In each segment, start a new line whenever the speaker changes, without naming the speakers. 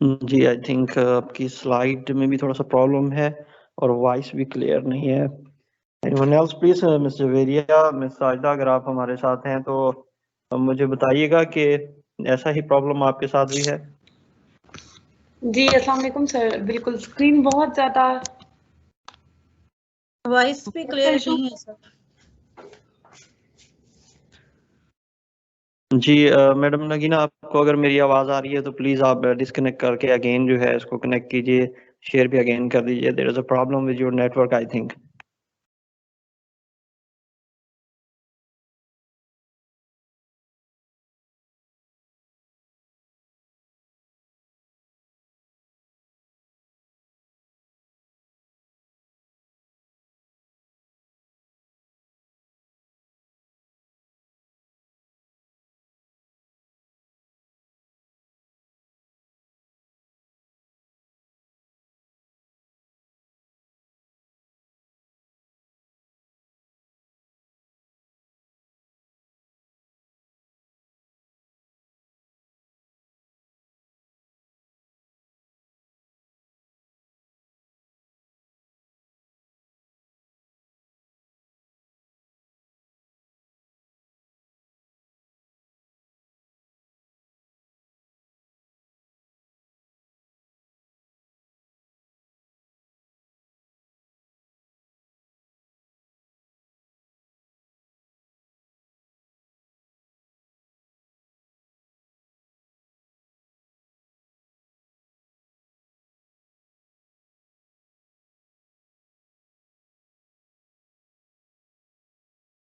Ji, I think आपकी slide में भी थोड़ा-सा प्रॉब्लम है और वॉइस भी क्लियर नहीं है। Anyone else please miss Javeria, miss Sajida अगर आप हमारे साथ हैं तो मुझे बताइएगा कि ऐसा ही प्रॉब्लम आपके साथ भी है?
जी, अस्सलाम वालेकुम सर। बिल्कुल, स्क्रीन बहुत ज़्यादा
वॉइस भी क्लियर नहीं है सर।
जी मैडम नगीना, आपको अगर मेरी आवाज़ आ रही है तो प्लीज़ आप डिस्कनेक्ट करके अगेन जो है इसको कनेक्ट कीजिए, शेयर भी अगेन कर दीजिए। There is a problem with your network I think.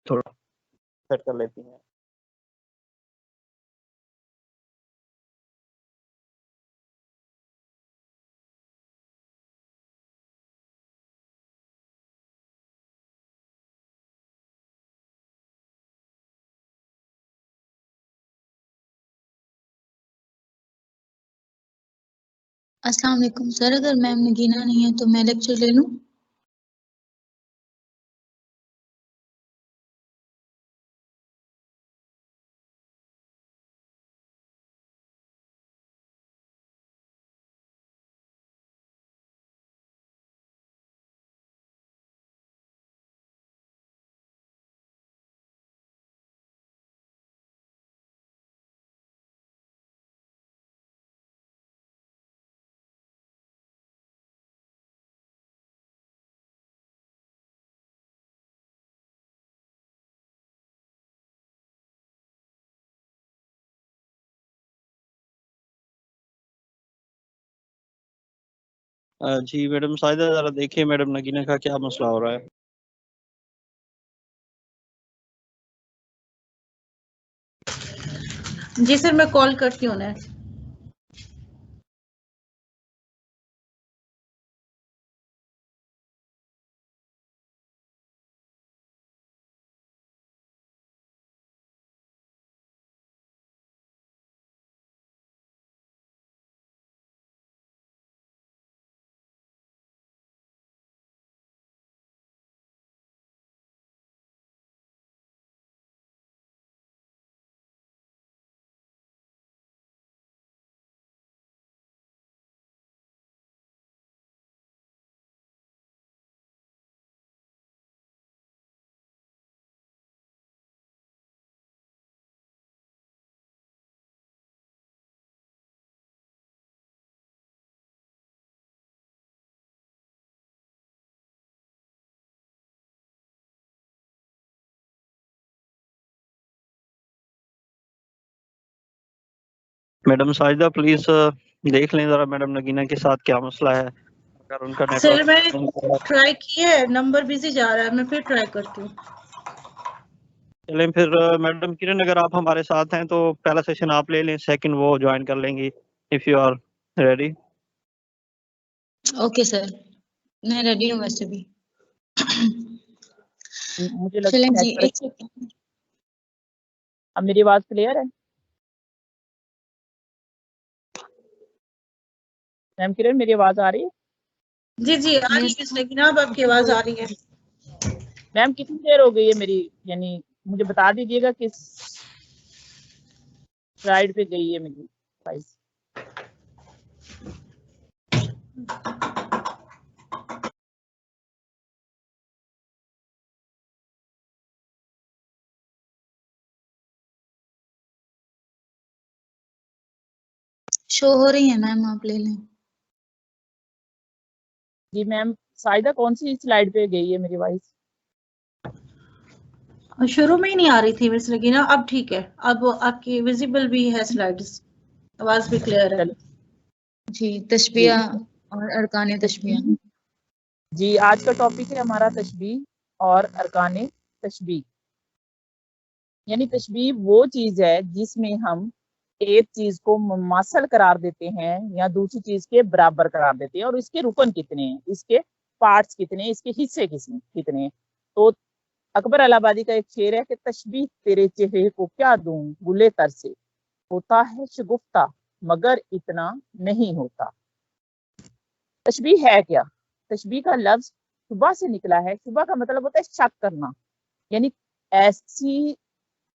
थोड़ा सेट कर लेती हैं।
अस्सलाम वालेकुम सर, अगर मैम नगीना नहीं है तो मैं लेक्चर ले लूं?
जी मैडम साजिदा, ज़रा देखिए मैडम नगीना का क्या मसला हो रहा है?
जी सर, मैं कॉल करती हूँ उन्हें।
मैडम साजिदा प्लीज़ देख लें ज़रा मैडम नगीना के साथ क्या मसला है। अगर उनका
सर
नेटवर्क
मैंने ट्राई किया है, नंबर बिजी जा रहा है, मैं फिर ट्राई करती हूँ।
चलें फिर मैडम किरण, अगर आप हमारे साथ हैं तो पहला सेशन आप ले लें, सेकंड वो ज्वाइन कर लेंगी if you are ready.
Okay sir, मैं रेडी हूँ वैसे भी।
मुझे लगता
चलें
है
जी,
नेटवर्क।
एक सेकंड।
अब मेरी आवाज क्लियर है? मैम किरण, मेरी आवाज आ रही है?
जी जी आ रही है, लेकिन अब आपकी आवाज आ रही है।
मैम कितनी देर हो गई है मेरी, यानी मुझे बता दीजिएगा किस स्लाइड पे गई है मेरी फाइल।
शो हो रही है मैम, आप ले लें।
जी मैम, साइदा कौन सी स्लाइड पे गई है मेरी वॉइस?
शुरू में ही नहीं आ रही थी मिस रगीना, अब ठीक है, अब आपकी विजिबल भी है स्लाइड्स, आवाज भी क्लियर है।
जी, तशबिया और अरकान तशबिया।
जी, आज का टॉपिक है हमारा तशबीह और अरकान तशबीह। यानी तशबीह वो चीज है जिसमें हम एक चीज को मुमासल करार देते हैं या दूसरी चीज के बराबर करार देते हैं, और इसके रुकन कितने हैं, इसके पार्ट्स कितने हैं, इसके हिस्से कितने हैं। तो अकबर इलाहाबादी का एक शेर है कि तशबीह तेरे चेहरे को क्या दूं गुले तर से, होता है शगुफ्ता मगर इतना नहीं होता। तशबीह है क्या? तशबीह का लफ्ज शुबा से निकला है। शुबा का मतलब होता है शक करना, यानी ऐसी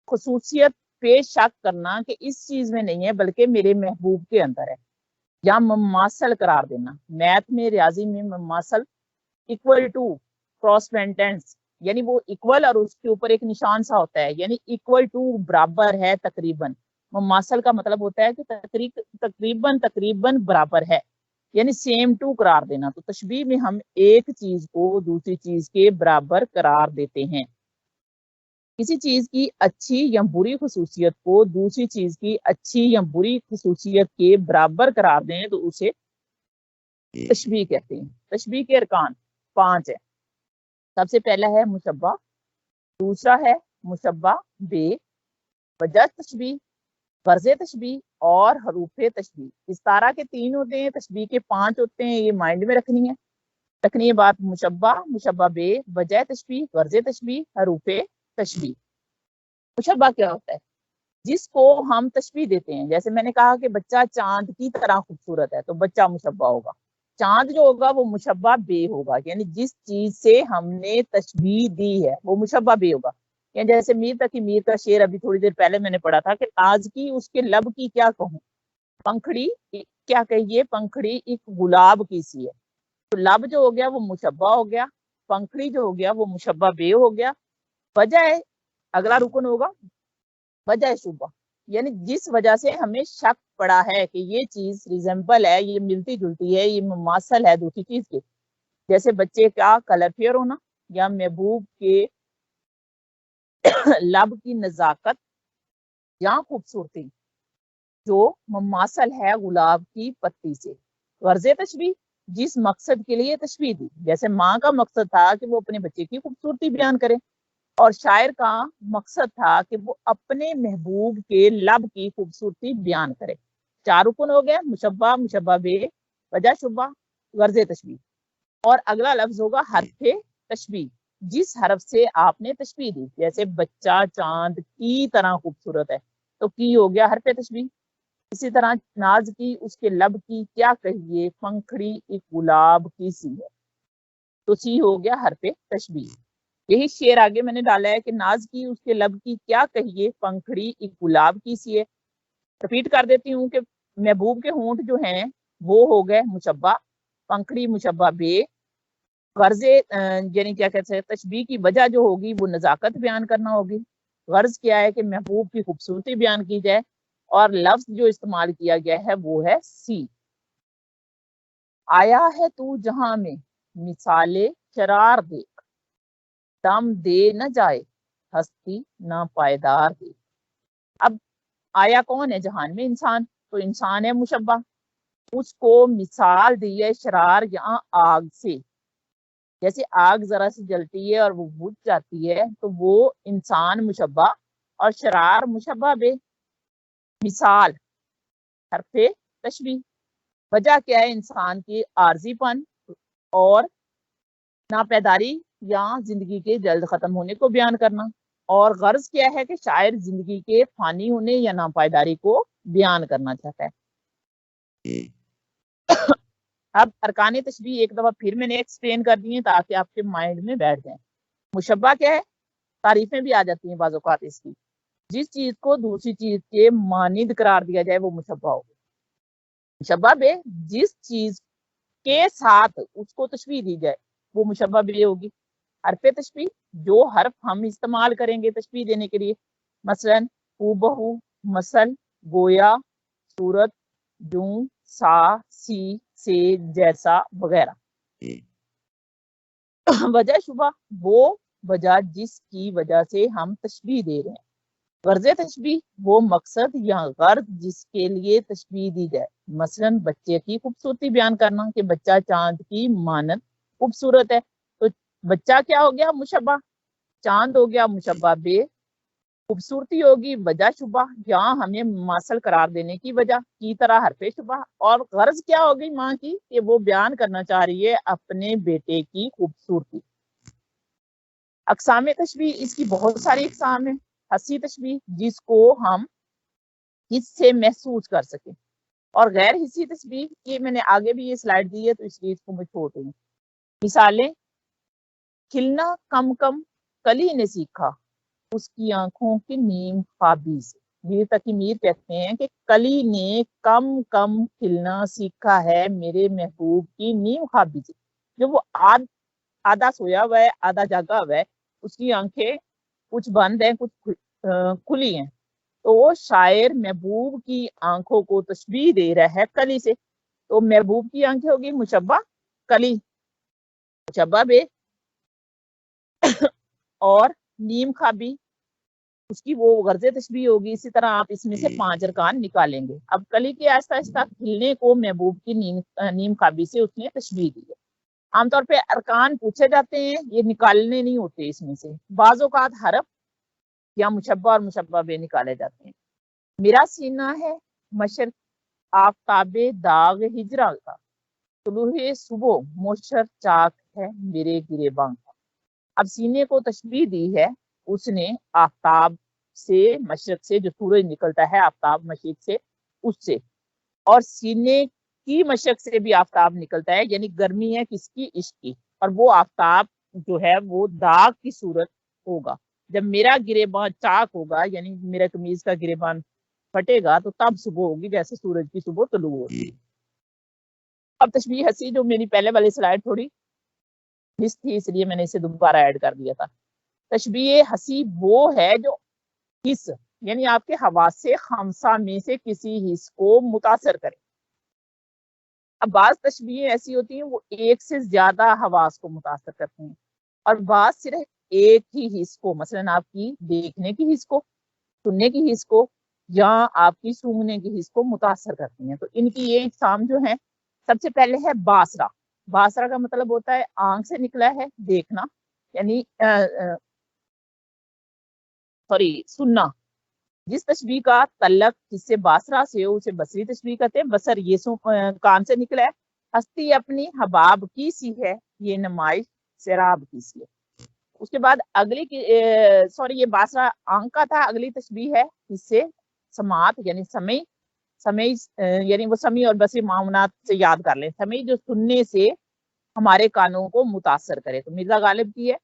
खुसूसियत पे शक करना कि इस चीज में नहीं है बल्कि मेरे महबूब के अंदर है, या ममासल करार देना। मैथ में, रियाजी में ममासल इक्वल टू क्रॉस पेंटेंस, यानी वो इक्वल और उसके ऊपर एक निशान सा होता है, यानी इक्वल टू बराबर है तकरीबन। ममासल का मतलब होता है कि तकरीबन तकरीबन बराबर है, यानी सेम टू करार देना। तो तशबीह में हम एक चीज को दूसरी चीज के बराबर करार देते हैं। किसी चीज की अच्छी या बुरी खुसूसियत को दूसरी चीज की अच्छी या बुरी खुसूसियत के बराबर करार दें तो उसे तशबीह कहते हैं। तशबीह के अरकान 5 है। सबसे पहला है मुशब्बा, दूसरा है मुशब्बा बे, वजह तशबीह, गर्ज़ तशबीह और हरूफ तशबीह। इस तरह के 3 होते हैं, तशबीह के 5 होते हैं, ये माइंड में रखनी है बात। मुशब्बा, मुशब्बा बे, वजह तशबीह, गर्ज़ तशबीह, हरूफ तशबीह। मुशब्बा क्या होता है? जिसको हम तशबीह देते हैं। जैसे मैंने कहा कि बच्चा चांद की तरह खूबसूरत है, तो बच्चा मुशब्बा होगा। चांद जो होगा वो मुशब्बा बे होगा, यानी जिस चीज से हमने तशबीह दी है वो मुशब्बा बे होगा। या जैसे मीर तकी मीर का शेर अभी थोड़ी देर पहले मैंने पढ़ा था कि आज की उसके लब की क्या कहूँ, पंखड़ी क्या कहिए, पंखड़ी एक गुलाब की सी है। तो लब जो हो गया वो मुशब्बा हो गया, पंखड़ी जो हो गया वो मुशब्बा बे हो गया। वजह, अगला रुकन होगा वजह शुबा, यानी जिस वजह से हमें शक पड़ा है कि ये चीज रिजेंबल है, ये मिलती जुलती है, ये मुमासल है दूसरी चीज के। जैसे बच्चे का कलर फेयर होना, या महबूब के लब की नजाकत या खूबसूरती जो मुमासल है गुलाब की पत्ती से। गर्ज़ तशबीह, जिस मकसद के लिए तशबीह दी। जैसे माँ का मकसद था कि वो अपने बच्चे की खूबसूरती बयान करे, और शायर का मकसद था कि वो अपने महबूब के लब की खूबसूरती बयान करे। 4 रुकन हो गया, मुशब्बा, मुशब्बा बे, वजह शुबा, गर्ज़ तशबीह। और अगला लफ्ज होगा हरफ तशबीह, जिस हरफ से आपने तशबीह दी। जैसे बच्चा चांद की तरह खूबसूरत है, तो की हो गया हरफ तशबीह। इसी तरह नाज की उसके लब की क्या कहिए, पंखड़ी एक गुलाब की सी है, तो सी हो गया हरफ तशबीह। यही शेर आगे मैंने डाला है कि नाज की उसके लब की क्या कहिए, पंखड़ी एक गुलाब की सी है। रिपीट कर देती हूँ कि महबूब के होंठ जो हैं वो हो गए मुशब्बा, पंखड़ी मुशब्बा बे, गर्ज़े यानी क्या कहते हैं तशबीह की वजह जो होगी वो नजाकत बयान करना होगी। गर्ज क्या है कि महबूब की खूबसूरती बयान की जाए, और लफ्ज जो इस्तेमाल किया गया है वो है सी। आया है तू जहां में मिसाले शरार देख, दम दे न जाए हस्ती ना पायदार दे। अब आया कौन है जहान में? इंसान। तो इंसान है मुशब्बा, उसको मिसाल दी है शरार या आग से। जैसे आग जरा सी जलती है और वो बुझ जाती है, तो वो इंसान मुशब्बा और शरार मुशब्बा बे। मिसाल हरफे तशबीह। वजह क्या है? इंसान की आर्जीपन और नापैदारी या जिंदगी के जल्द खत्म होने को बयान करना। और गर्ज क्या है कि शायर जिंदगी के फानी होने या नापायदारी को बयान करना चाहता है। अब अरकान तशबीह एक दफा फिर मैंने एक्सप्लेन कर दिए ताकि आपके माइंड में बैठ जाए। मुशब्बा क्या है? तारीफें भी आ जाती हैं बाज़ औक़ात इसकी। जिस चीज को दूसरी चीज के मानिंद करार दिया जाए वो मुशब्बा होगा। मुशब्बा बे जिस चीज के साथ उसको तशबीह दी जाए वो मुशब्बा बे होगी। हरफ तशबीह जो हर्फ हम इस्तेमाल करेंगे तशबीह देने के लिए, मसलन हूबहू, मसल, गोया, सूरत, यूं, सा, सी, से, जैसा वगैरह। वजह शुबा वो वजह जिसकी वजह से हम तशबीह दे रहे हैं। गर्ज तशबीह वो मकसद या गर्ज जिसके लिए तशबीह दी जाए, मसलन बच्चे की खूबसूरती बयान करना कि बच्चा चांद की मानद खूबसूरत है, तो बच्चा क्या हो गया मुशब्बा, चांद हो गया मुशब्बा बे, खूबसूरती होगी वजह शुबा या हमें मासल करार देने की वजह की तरह हरफे शुबा, और गर्ज क्या होगी माँ की कि वो बयान करना चाह रही है अपने बेटे की खूबसूरती। अकसाम तशबीह इसकी बहुत सारी अकसाम है। हसी तशबीह जिसको हम हिस्से महसूस कर सके, और गैर हिस्सी तशबीह ये मैंने आगे भी ये स्लाइड दी है तो इसलिए इसको मैं छोड़ रही हूँ। मिसालें, खिलना कम कम कली ने सीखा उसकी आंखों की नीम ख्वाबी से। मीर तकी मीर कहते हैं कि कली ने कम कम खिलना सीखा है मेरे महबूब की नीम ख्वाबी से। जो वो आधा सोया हुआ है आधा जागा हुआ है, उसकी आंखें कुछ बंद हैं कुछ खुली हैं, तो वो शायर महबूब की आंखों को तशबीह दे रहा है कली से। तो महबूब की आंखें होगी मुशब्बा कली, मुशब्बा बे, और नीम खाबी उसकी वो गर्ज तशबीह होगी। इसी तरह आप इसमें से 5 अरकान निकालेंगे। अब कली के आहिस्ता आहिस्ता खिलने को महबूब की नीम खाबी से उसने तशबीह दी है। आमतौर पे अरकान पूछे जाते हैं, ये निकालने नहीं होते इसमें से, बाज़ औक़ात हरफ या मुशब्बा और मुशब्बा बे निकाले जाते हैं। मेरा सीना है मशर आफताबे दाग हिजरा का, तुलूहे सुबह मोशर चाक है मेरे गिरेबां का। अब सीने को तशबीह दी है उसने आफ्ताब से, मशरक से, जो सूरज निकलता है आफ्ताब मशरक से उससे, और सीने की मशरक से भी आफ्ताब निकलता है, यानी गर्मी है किसकी, इश्क की, और वो आफ्ताब जो है वो दाग की सूरत होगा। जब मेरा गिरेबान चाक होगा यानी मेरा कमीज का गिरेबान फटेगा तो तब सुबह होगी, जैसे सूरज की सुबह तुलू होगी। अब तशबीह हसी जो मेरी पहले वाली स्लाइड थोड़ी मिस थी इसलिए मैंने इसे दोबारा ऐड कर दिया था। तशबीह हसी वो है जो हिस्स यानी आपके हवासे खमसा में से किसी हिस्स को मुतासर करे। अब बाज तशबीहें ऐसी होती हैं वो एक से ज्यादा हवास को मुतासर करती हैं, और बाज सिर्फ एक ही हिस्स को, मसलन आपकी देखने की हिस्स को, सुनने की हिस्स को, या आपकी सूंघने की हिस्स को मुतासर करती हैं। तो इनकी ये इकसाम जो है, सबसे पहले है बासरा। बासरा का मतलब होता है आंख से निकला है देखना, यानी सॉरी सुनना। जिस तशबीह का तल्लक जिससे बासरा से हो उसे बसरी तशबीह कहते हैं। बसर ये कान से निकला है। हस्ती अपनी हबाब की सी है, ये नमाइश शराब की सी है। उसके बाद अगली सॉरी ये बासरा आंख का था, अगली तशबीह है इससे समात यानी समय। समय यानी वो समी और बसरी मामूनात से याद कर लें। समय जो सुनने से हमारे कानों को मुतासर करे। तो मिर्जा गालिब की है,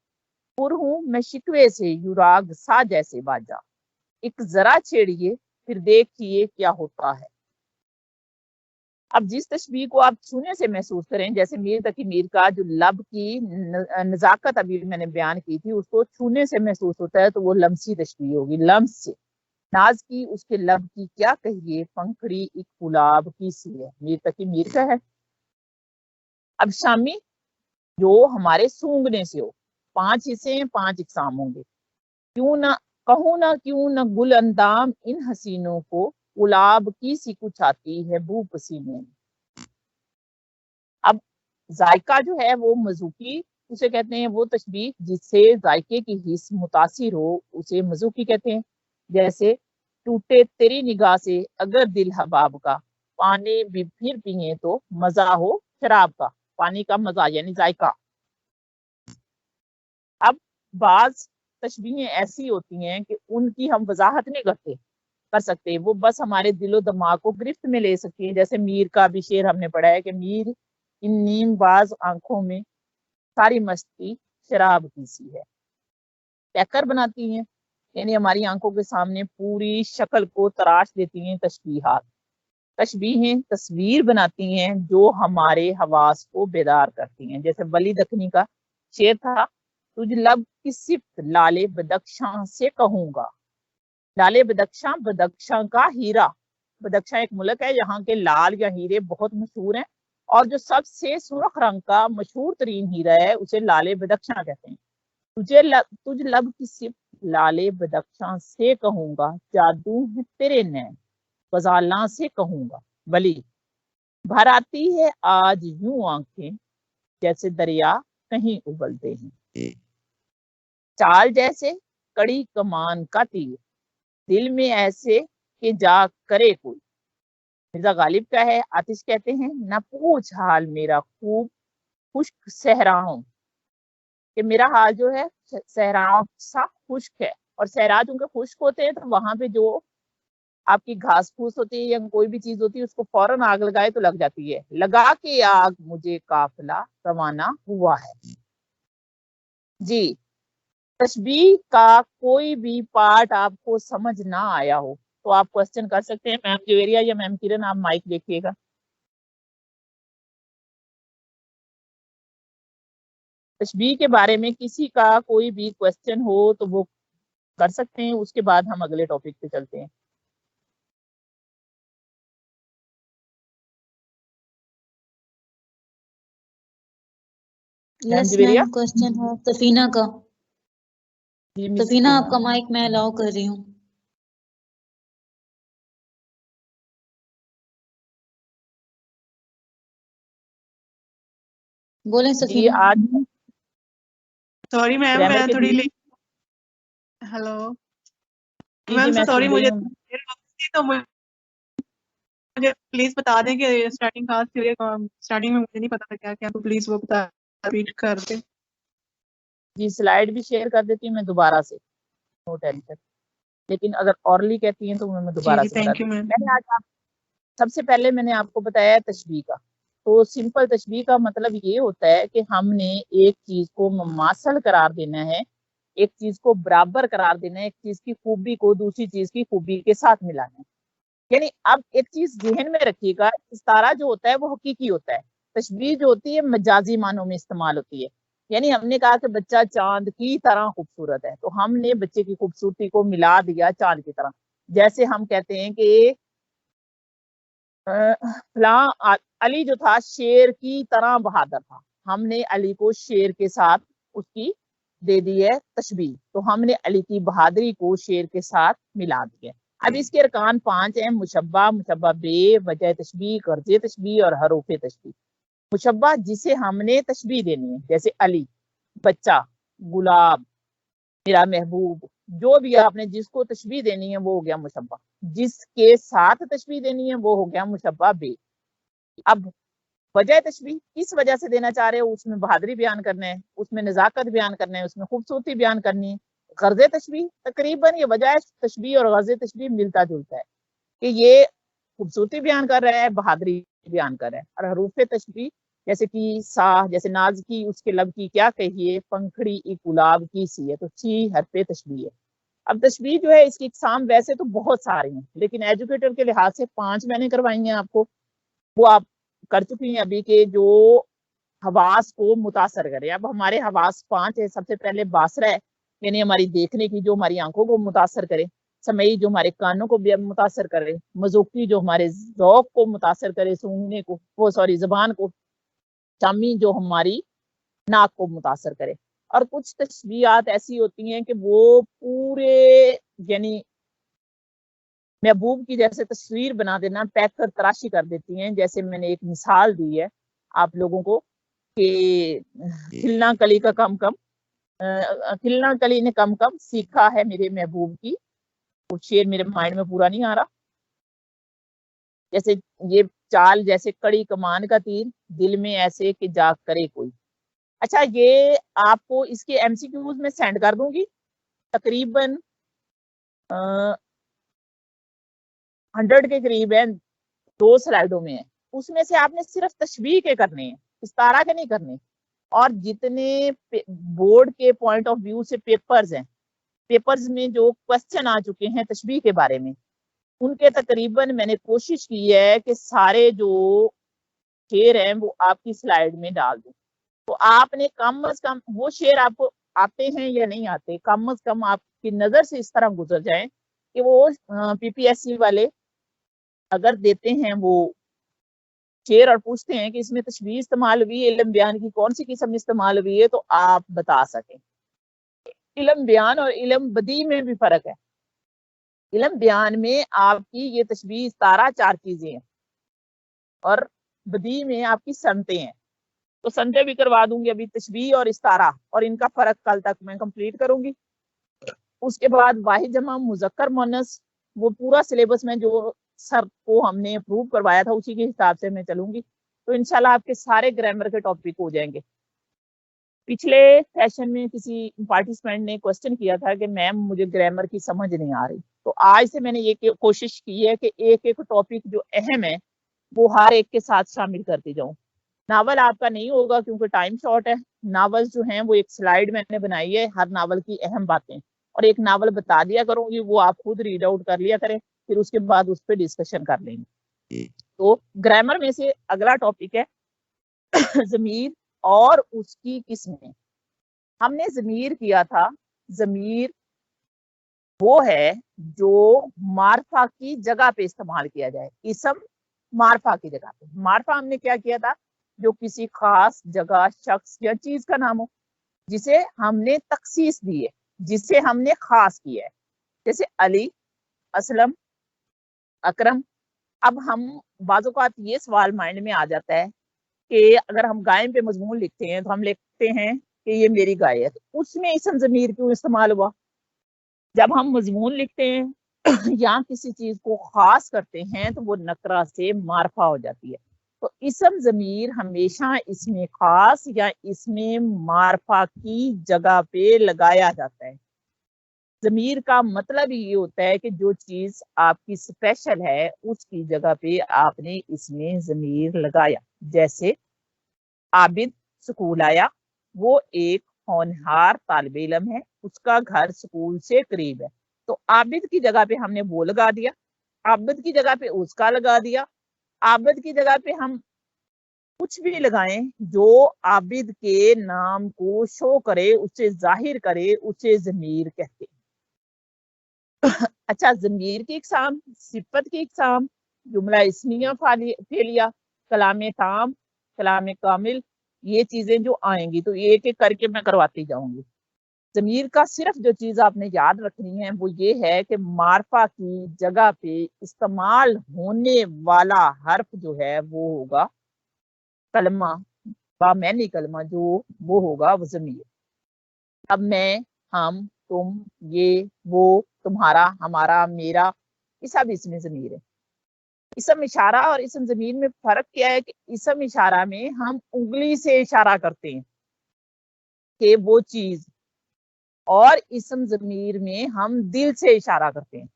पुर हूं मैं शिकवे से युराग सा जैसे बाजा, एक जरा छेड़िए फिर देखिए क्या होता है। अब जिस तशबीह को आप छूने से महसूस करें, जैसे मीर तकी मीर का जो लब की नजाकत अभी मैंने बयान की थी उसको छूने से महसूस होता है, तो वो लम्सी तशबीह होगी, लम्स से। नाज की उसके लब की क्या कहिए, पंखड़ी एक गुलाब की सी है, मीर तकी मीर का है। अब शामी जो हमारे सूंघने से हो, 5 हिस्से हैं, 5 इकसाम होंगे। क्यों ना कहूँ ना क्यों ना गुल अंदाम इन हसीनों को, गुलाब की सी कुछ आती है बू पसीने में। अब जायका जो है वो मजूकी उसे कहते हैं, वो तशबीह जिससे जायके की हिस्स मुतासिर हो उसे मजूकी कहते हैं। जैसे टूटे तेरी निगाह से अगर दिल हबाब का, पानी भी फिर पिए तो मजा हो शराब का, पानी का मजा यानी जायका। अब बाज तशबीहें ऐसी होती हैं कि उनकी हम वजाहत नहीं कर सकते, वो बस हमारे दिलो दिमाग को गिरफ्त में ले सकती है। जैसे मीर का भी शेर हमने पढ़ा है कि मीर इन नीमबाज आंखों में सारी मस्ती शराब की सी है। पैकर बनाती हैं यानी हमारी आंखों के सामने पूरी शक्ल को तराश देती हैं तशबीहात। तशबीहें तस्वीर बनाती हैं जो हमारे हवास को बेदार करती हैं। जैसे वली दखनी का शेर था, तुझ लब की सिफ्त लाले बदख्शां से कहूंगा। लाले बदख्शां, बदख्शां का हीरा। बदख्शां एक मुल्क है, यहाँ के लाल या हीरे बहुत मशहूर हैं, और जो सबसे सुर्ख रंग का मशहूर तरीन हीरा है उसे लाले बदख्शां कहते हैं। तुझ लब की सिफ्त लाले बदख्शां से कहूंगा, जादू है तेरे नैन गजालां से कहूंगा। वली, भर आती है आज यूं आंखें जैसे दरिया कहीं उबलते हैं। चाल जैसे कड़ी कमान का तीर, दिल में ऐसे कि जा करे कोई। मिर्जा गालिब का है, आतिश कहते हैं, न पूछ हाल मेरा खूब खुश्क सहराओं, कि मेरा हाल जो है सहराओं सा खुश्क है। और सहरा चूंकि खुश्क होते हैं तो वहां पे जो आपकी घास फूस होती है या कोई भी चीज होती है उसको फौरन आग लगाए तो लग जाती है। लगा के आग मुझे काफिला रवाना हुआ है। जी, तशबीह का कोई भी पार्ट आपको समझ ना आया हो तो आप क्वेश्चन कर सकते हैं। मैम जवेरिया या मैम किरण, आप माइक देखिएगा। तशबीह के बारे में किसी का कोई भी क्वेश्चन हो तो वो कर सकते हैं, उसके बाद हम अगले टॉपिक पे चलते हैं।
यस
जवेरिया,
मैम, क्वेश्चन है सफीना का।
जी मिस
सफीना, आपका माइक मैं अलाउ कर रही हूँ। बोलें
जी
सफीना।
आज
सॉरी मैम,
ग्रामर
मैं
के
थोड़ी
दिन,
लेट। हेलो
जी
मैम,
मैं
सॉरी
सुन रही
मुझे
हूँ।
देर हो गई थी, तो मुझे प्लीज बता दें कि स्टार्टिंग कहाँ से हुई है। स्टार्टिंग में मुझे नहीं पता था क्या क्या, तो प्लीज वो बता, रिपीट कर दे।
जी स्लाइड भी शेयर कर देती हूँ मैं दोबारा से, नो टेंशन। लेकिन अगर ऑरली कहती हैं तो मैं
जी
दोबारा
जी,
से बता
थैंक यू
देती हूँ।
मैम।
मैंने आज सबसे पहले मैंने आपको बताया तशबीह का। तो सिंपल तशबीह का मतलब ये होता है कि हमने एक चीज को मुमासल करार देना है, एक चीज को बराबर करार देना है, एक चीज की खूबी को दूसरी चीज की खूबी के साथ मिलाना है। यानी अब एक चीज जहन में रखिएगा, इस्तारा जो होता है वो हकीकी होता है, तशबीह जो होती है मजाजी मानों में इस्तेमाल होती है। यानी हमने कहा कि बच्चा चांद की तरह खूबसूरत है, तो हमने बच्चे की खूबसूरती को मिला दिया चांद की तरह। जैसे हम कहते हैं कि फलां अली जो था शेर की तरह बहादुर था, हमने अली को शेर के साथ उसकी दे दी है तशबीह, तो हमने अली की बहादुरी को शेर के साथ मिला दिया। अब इसके अरकान 5 हैं, मुशब्बा, मुशब्बा बे, वजह तशबीह, गर्ज तशबीह और हरूफ तशबीह। मुशब्बा जिसे हमने तशबीह देनी है, जैसे अली, बच्चा, गुलाब, मेरा महबूब, जो भी आपने जिसको तशबीह देनी है वो हो गया मुशब्बा। जिसके साथ तशबीह देनी है वो हो गया मुशब्बा बे। अब वजह तशबीह किस वजह से देना चाह रहे हो, उसमें बहादुरी बयान करना है, उसमें नजाकत बयान करना है, उसमें खूबसूरती बयान करनी है। गर्ज तशबीह तकरीबन ये वजह तशबीह और गर्ज तशबीह मिलता जुलता है कि ये खूबसूरती बयान कर रहा है, बहादुरी बयान कर रहा है। और हरूफ तशबीह जैसे कि सा, जैसे नाज की उसके लब की क्या कहिए, पंखड़ी एक गुलाब की सी है, तो सी हरफ तशबीह है। अब तशबीह जो है इसकी इकसाम वैसे तो बहुत सारी हैं, लेकिन एजुकेटर के लिहाज से 5 मैंने करवाई हैं आपको, वो आप कर चुकी हैं अभी के, जो हवास को मुतासर करे। अब हमारे हवास 5 है। सबसे पहले बासरा है, यानी हमारी देखने की, जो हमारी आंखों को मुतासर करे। समई, जो हमारे कानों को मुतासर करे। मज़ूकी, जो हमारे ज़ौक़ को मुतासर करे, सूंघने को, वो सॉरी ज़बान को। शामी, जो हमारी नाक को मुतासर करे। और कुछ तशबीहात ऐसी होती हैं कि वो पूरे, यानी महबूब की जैसे तस्वीर बना देना, पैक कर तराशी कर देती हैं। जैसे मैंने एक मिसाल दी है आप लोगों को कि खिलना कली का कम कम, खिलना कली ने कम कम सीखा है मेरे महबूब की। वो शेर मेरे माइंड में पूरा नहीं आ रहा। जैसे ये चाल जैसे कड़ी कमान का तीर, दिल में ऐसे कि जाग करे कोई। अच्छा, ये आपको इसके एमसीक्यूज में सेंड कर दूंगी, तकरीबन 100 के करीब है, 2 स्लाइडों में है। उसमें से आपने सिर्फ तशबीह के करने हैं, इस्तारा के नहीं करने। और जितने बोर्ड के पॉइंट ऑफ व्यू से पेपर्स हैं, पेपर्स में जो क्वेश्चन आ चुके हैं तशबीह के बारे में, उनके तकरीबन मैंने कोशिश की है कि सारे जो शेर हैं वो आपकी स्लाइड में डाल दूं। तो आपने कम से कम वो शेर आपको आते हैं या नहीं आते, कम से कम आपकी नजर से इस तरह गुजर जाए कि वो पीपीएससी वाले अगर देते हैं वो शेर और पूछते हैं कि इसमें तशबीह इस्तेमाल हुई है, इल्म बयान की कौन सी किस्म इस्तेमाल हुई है, तो आप बता सकें। इल्म बयान और इल्म बदी में भी फर्क है। इल्म बयान में आपकी ये तशबीह इस्तारा 4 चीजें हैं और बदी में आपकी सनतें हैं। तो सनतें भी करवा दूंगी अभी, तशबीह और इस्तारा, और इनका फर्क कल तक मैं कंप्लीट करूंगी। उसके बाद वाहिद जमा मुजक्कर मुअन्नस, वो पूरा सिलेबस में जो सर को हमने अप्रूव करवाया था उसी के हिसाब से मैं चलूंगी। तो इंशाल्लाह आपके सारे ग्रामर के टॉपिक हो जाएंगे। पिछले सेशन में किसी पार्टिसिपेंट ने क्वेश्चन किया था कि मैम मुझे ग्रामर की समझ नहीं आ रही, तो आज से मैंने ये कोशिश की है कि एक एक टॉपिक जो अहम है वो हर एक के साथ शामिल करती जाऊं। नावल आपका नहीं होगा क्योंकि टाइम शॉर्ट है। नावल जो हैं वो एक स्लाइड मैंने बनाई है, हर नावल की अहम बातें, और एक नावल बता दिया करूंगी, वो आप खुद रीड आउट कर लिया करें, फिर उसके बाद उस पर डिस्कशन कर लेंगे। तो ग्रामर में से अगला टॉपिक है ज़मीर और उसकी किस्में। हमने ज़मीर किया था, ज़मीर वो है जो मारफा की जगह पे इस्तेमाल किया जाए, इसम मारफा की जगह पे। मारफा हमने क्या किया था, जो किसी खास जगह, शख्स या चीज का नाम हो जिसे हमने तखसीस दी है, जिसे हमने खास किया है, जैसे अली, असलम, अकरम। अब हम बाज़-औक़ात ये सवाल माइंड में आ जाता है कि अगर हम गाय पे मजमून लिखते हैं तो हम लिखते हैं कि ये मेरी गाय है, तो उसमें इसम ज़मीर क्यों इस्तेमाल हुआ? जब हम मजमून लिखते हैं या किसी चीज को खास करते हैं तो वो नकरा से मारफा हो जाती है। तो इसम ज़मीर हमेशा इसमें खास या इसमें मारफा की जगह पे लगाया जाता है। ज़मीर का मतलब ये होता है कि जो चीज आपकी स्पेशल है उसकी जगह पे आपने इसमें ज़मीर लगाया। जैसे आबिद स्कूल आया, वो एक होनहार तालिब इल्म है, उसका घर स्कूल से करीब है, तो आबिद की जगह पे हमने वो लगा दिया, आबिद की जगह पे उसका लगा दिया। आबिद की जगह पे हम कुछ भी लगाएं जो आबिद के नाम को शो करे, उसे जाहिर करे, उसे ज़मीर कहते हैं। अच्छा, ज़मीर की इक़साम, सिफत की इक़साम, जुमला इस्मिया फेलिया, कलाम ताम, कलाम कामिल, ये चीजें जो आएंगी तो एक एक करके मैं करवाती जाऊंगी। ज़मीर का सिर्फ जो चीज आपने याद रखनी है वो ये है कि मारफा की जगह पे इस्तेमाल होने वाला हर्फ जो है वो होगा कलमा, बामैनी कलमा, जो वो होगा वो ज़मीर। अब मैं, हम, तुम, ये, वो, तुम्हारा, हमारा, मेरा, ये सब इसमें ज़मीर है। इसम इशारा और इसम ज़मीर में फर्क क्या है कि इसम इशारा में हम उंगली से इशारा करते हैं कि वो चीज, और इसम ज़मीर में हम दिल से इशारा करते हैं,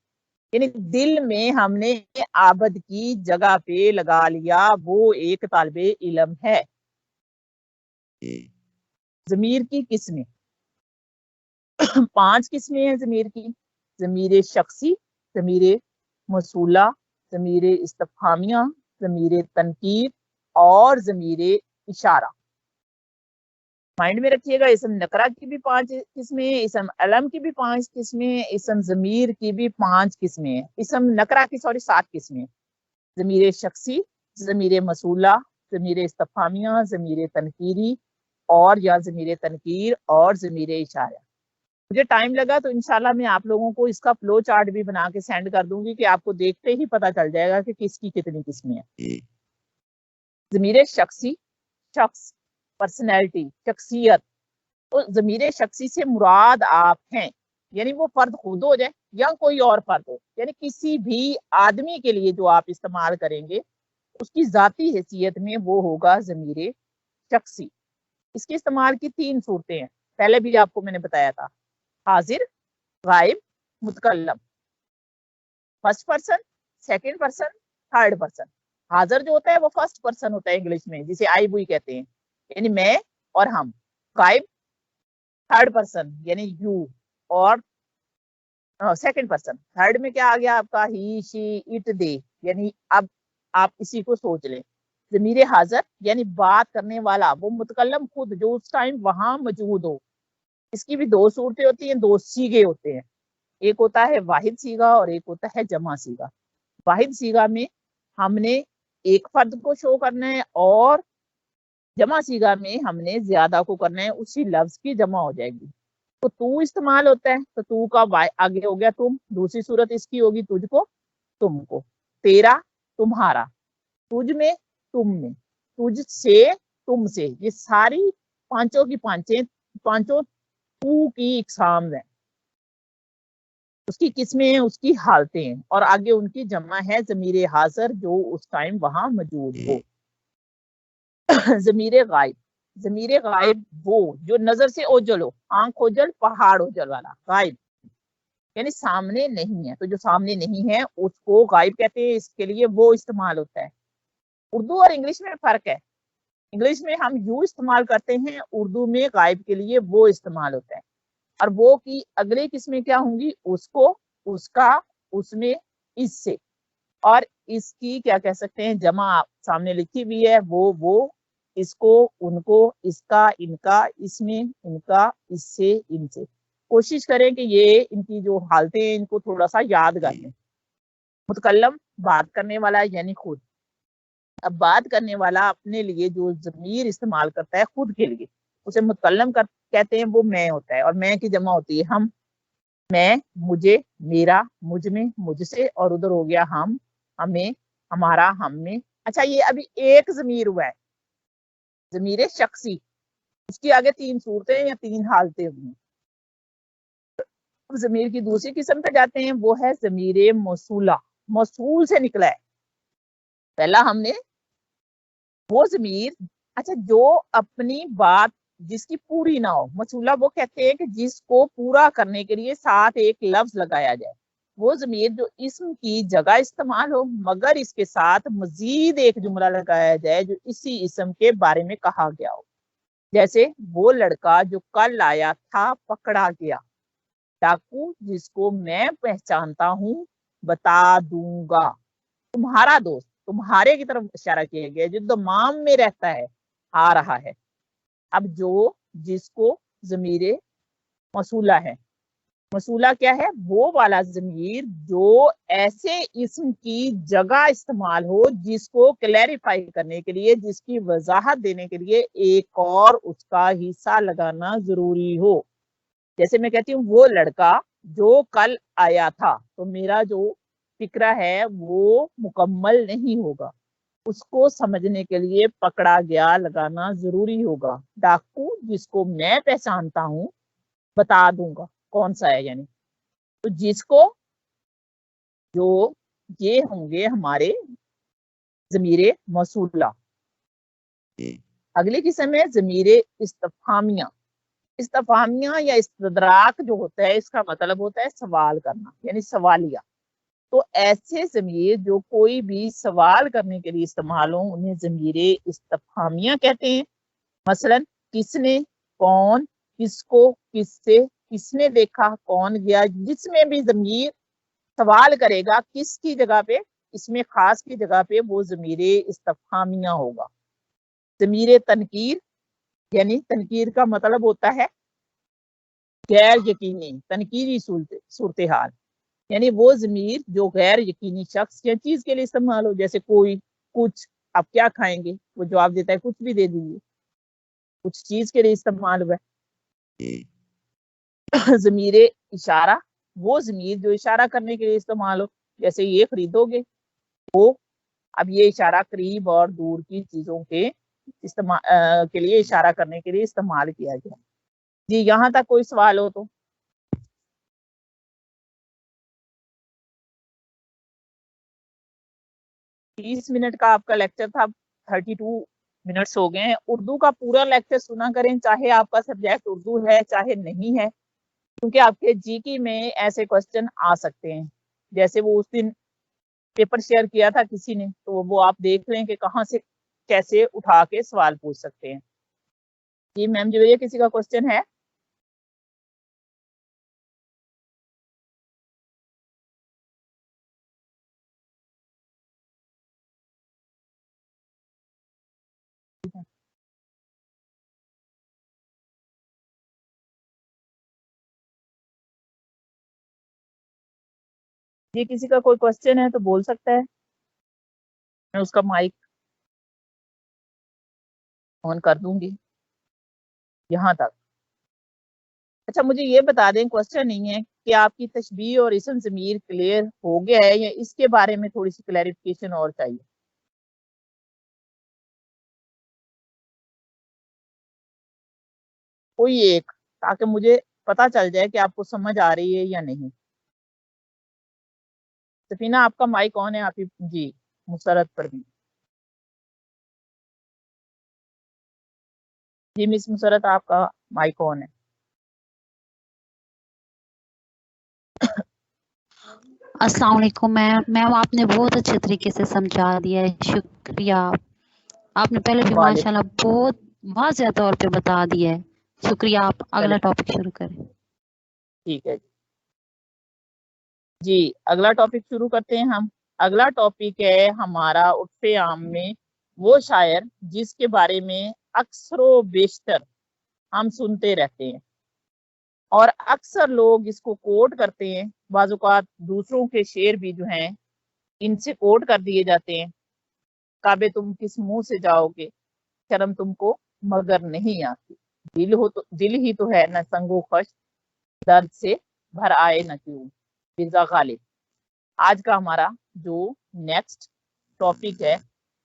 यानी दिल में हमने आबद की जगह पे लगा लिया वो एक तालिबे इल्म है। ज़मीर की किस्में 5 किस्में हैं ज़मीर की। ज़मीर शख्सी, ज़मीर मौसूला, ज़मीर इस्तिफ़हामिया, ज़मीर तनकीर और ज़मीर इशारा। माइंड में रखिएगा, इसम नकरा की भी 5 किस्में, इसम अलम की भी 5 किस्में, इसम ज़मीर की भी 5 किस्में हैं। इसम नकरा की 7 किस्में, ज़मीर शख्सी, ज़मीर मसूला, ज़मीर इस्तिफ़हामिया, ज़मीर तनकीरी और या ज़मीर तनकीर और ज़मीर इशारा। मुझे टाइम लगा तो इंशाल्लाह मैं आप लोगों को इसका फ्लो चार्ट भी बना के सेंड कर दूंगी कि आपको देखते ही पता चल जाएगा कि किसकी कितनी किस्में हैं। ज़मीर शख्सी, शख्स, पर्सनैलिटी, शख्सियत। तो ज़मीर शख्सी से मुराद आप हैं, यानी वो फर्द खुद हो जाए या कोई और फर्द हो, यानी किसी भी आदमी के लिए जो आप इस्तेमाल करेंगे उसकी जाती हैसियत में वो होगा ज़मीर शख्सी। इसके इस्तेमाल की 3 सूरतें हैं, पहले भी आपको मैंने बताया था, हाजिर, गायब, मुतकल्लम। First person, second person, third person. हाजिर जो होता है वो फर्स्ट पर्सन होता है इंग्लिश में, जिसे आई बुई कहते हैं, यानी मैं और हम। गायब थर्ड पर्सन यानी यू और सेकंड पर्सन। थर्ड में क्या आ गया आपका, ही शी इट दे, यानी अब आप इसी को सोच लें। ज़मीर हाजिर यानी बात करने वाला, वो मुतकल्लम खुद जो उस टाइम वहां मौजूद हो। इसकी भी दो सूरतें होती हैं, दो सीगे होते हैं। एक होता है वाहिद सीगा और एक होता है जमा सीगा। वाहिद सीगा में हमने एक फर्द को शो करना है और जमा सीगा में हमने ज्यादा को करना है, उसी लफ्ज की जमा हो जाएगी। तो तू इस्तेमाल होता है तो तू का आगे हो गया तुम, दूसरी सूरत इसकी होगी तुझको तुमको, तेरा तुम्हारा, तुझ में तुम में, तुझ से तुम से। ये सारी पांचों की पांचों तू की इकसाम है, उसकी किस्में हैं, उसकी हालतें हैं, और आगे उनकी जमा है ज़मीर हाजिर जो उस टाइम वहां मौजूद हो। ज़मीर गायब, ज़मीर गायब वो जो नजर से ओझल हो, आंख ओझल पहाड़ ओझल वाला, गायब यानी सामने नहीं है। तो जो सामने नहीं है उसको गायब कहते हैं, इसके लिए वो इस्तेमाल होता है। उर्दू और इंग्लिश में फर्क है, इंग्लिश में हम यू इस्तेमाल करते हैं, उर्दू में गायब के लिए वो इस्तेमाल होता है। और वो की अगली किस्में क्या होंगी, उसको, उसका, उसमें, इससे, और इसकी क्या कह सकते हैं जमा सामने लिखी हुई है, वो, इसको, उनको, इसका, इनका, इसमें, इनका, इससे, इनसे। कोशिश करें कि ये इनकी जो हालतें हैं इनको थोड़ा सा याद कर लें। मुतकल्लम बात करने वाला यानी खुद। अब बात करने वाला अपने लिए जो ज़मीर इस्तेमाल करता है खुद के लिए, उसे मुतकल्लम कहते हैं, वो मैं होता है, और मैं की जमा होती है हम। मैं, मुझे, मेरा, मुझ में, मुझसे, और उधर हो गया हम, हमें, हमारा, हम में। अच्छा, ये अभी एक ज़मीर हुआ है, ज़मीर शख्सी। उसकी आगे तीन सूरतें या तीन हालतें हुई। ज़मीर की दूसरी किस्म पे जाते हैं, वो है ज़मीर मौसूला, मौसूल से निकला है। पहला हमने वो ज़मीर, अच्छा जो अपनी बात जिसकी पूरी ना हो, मौसूला वो कहते हैं कि जिसको पूरा करने के लिए साथ एक लफ्ज लगाया जाए। वो ज़मीर जो इस्म की जगह इस्तेमाल हो मगर इसके साथ मजीद एक जुमला लगाया जाए जो इसी इस्म के बारे में कहा गया हो। जैसे वो लड़का जो कल आया था पकड़ा गया, डाकू जिसको मैं पहचानता हूँ बता दूंगा, तुम्हारा दोस्त, तुम्हारे की तरफ इशारा किया गया जो दमाम में रहता है, आ रहा है। अब जो जिसको ज़मीर मौसूला है, मौसूला क्या है, वो वाला ज़मीर जो ऐसे इस्म की जगह इस्तेमाल हो जिसको क्लैरिफाई करने के लिए, जिसकी वजाहत देने के लिए एक और उसका हिस्सा लगाना जरूरी हो। जैसे मैं कहती हूँ वो लड़का जो कल आया था, तो मेरा जो फिक्रा है वो मुकम्मल नहीं होगा, उसको समझने के लिए पकड़ा गया लगाना जरूरी होगा। डाकू जिसको मैं पहचानता हूँ बता दूंगा कौन सा है, यानी तो जिसको, जो, ये होंगे हमारे ज़मीर मौसूला। अगली किस्म है ज़मीर इस्तिफामिया। इस्तिफामिया या इस्तदराक जो होता है इसका मतलब होता है सवाल करना, यानी सवालिया। तो ऐसे ज़मीर जो कोई भी सवाल करने के लिए इस्तेमाल हो उन्हें ज़मीर इस्तिफामिया कहते हैं। मसलन किसने, कौन, किसको, किससे, किसने देखा, कौन गया, जिसमें भी ज़मीर सवाल करेगा किसकी जगह पे, इसमें खास की जगह पे वो ज़मीर इस्तिफामिया होगा। ज़मीर तनकीर यानी तनकीर का मतलब होता है गैर यकीनी, तनकीरी सूरत हाल, यानी वो ज़मीर जो गैर यकीनी शख्स या चीज के लिए इस्तेमाल हो। जैसे कोई, कुछ, आप क्या खाएंगे, वो जवाब देता है कुछ भी दे दीजिए, कुछ चीज के लिए इस्तेमाल हुआ है। ज़मीर इशारा, वो ज़मीर जो इशारा करने के लिए इस्तेमाल हो। जैसे ये खरीदोगे, वो, अब ये इशारा करीब और दूर की चीजों के इस्तेमाल के लिए इशारा करने के लिए इस्तेमाल किया गया। जी, यहाँ तक कोई सवाल हो तो। तीस मिनट का आपका लेक्चर था, 32 मिनट्स हो गए हैं। उर्दू का पूरा लेक्चर सुना करें, चाहे आपका सब्जेक्ट उर्दू है चाहे नहीं है, क्योंकि आपके जीके में ऐसे क्वेश्चन आ सकते हैं। जैसे वो उस दिन पेपर शेयर किया था किसी ने, तो वो आप देख लें कि कहाँ से कैसे उठा के सवाल पूछ सकते हैं। जी मैम, जो ये किसी का क्वेश्चन है? ये किसी का कोई क्वेश्चन है तो बोल सकता है, मैं उसका माइक ऑन कर दूंगी यहाँ तक। अच्छा मुझे ये बता दें, क्वेश्चन नहीं है कि आपकी तशबीह और इसम ज़मीर क्लियर हो गया है या इसके बारे में थोड़ी सी क्लैरिफिकेशन और चाहिए? कोई एक, ताकि मुझे पता चल जाए कि आपको समझ आ रही है या नहीं। सफीना आपका माइक ऑन है, आप ही जी। मुसरत पर भी जी, मिस मुसरत आपका माइक ऑन है।
अस्सलाम वालेकुम मैम, आपने बहुत अच्छे तरीके से समझा दिया है, शुक्रिया। आपने पहले भी माशाल्लाह बहुत वाज़ेह तौर पे बता दिया है, शुक्रिया। आप अगला टॉपिक शुरू करें।
ठीक है जी, अगला टॉपिक शुरू करते हैं हम। अगला टॉपिक है हमारा उर्फ़े आम में वो शायर जिसके बारे में अक्सरो बेशतर हम सुनते रहते हैं और अक्सर लोग इसको कोट करते हैं। बाज़-औक़ात दूसरों के शेर भी जो हैं इनसे कोट कर दिए जाते हैं। काबे तुम किस मुंह से जाओगे, शर्म तुमको मगर नहीं आती, दिल ही तो है न संगो खश, दर्द से भर आए न क्यों। मिर्ज़ा गालिब। आज का हमारा जो नेक्स्ट टॉपिक है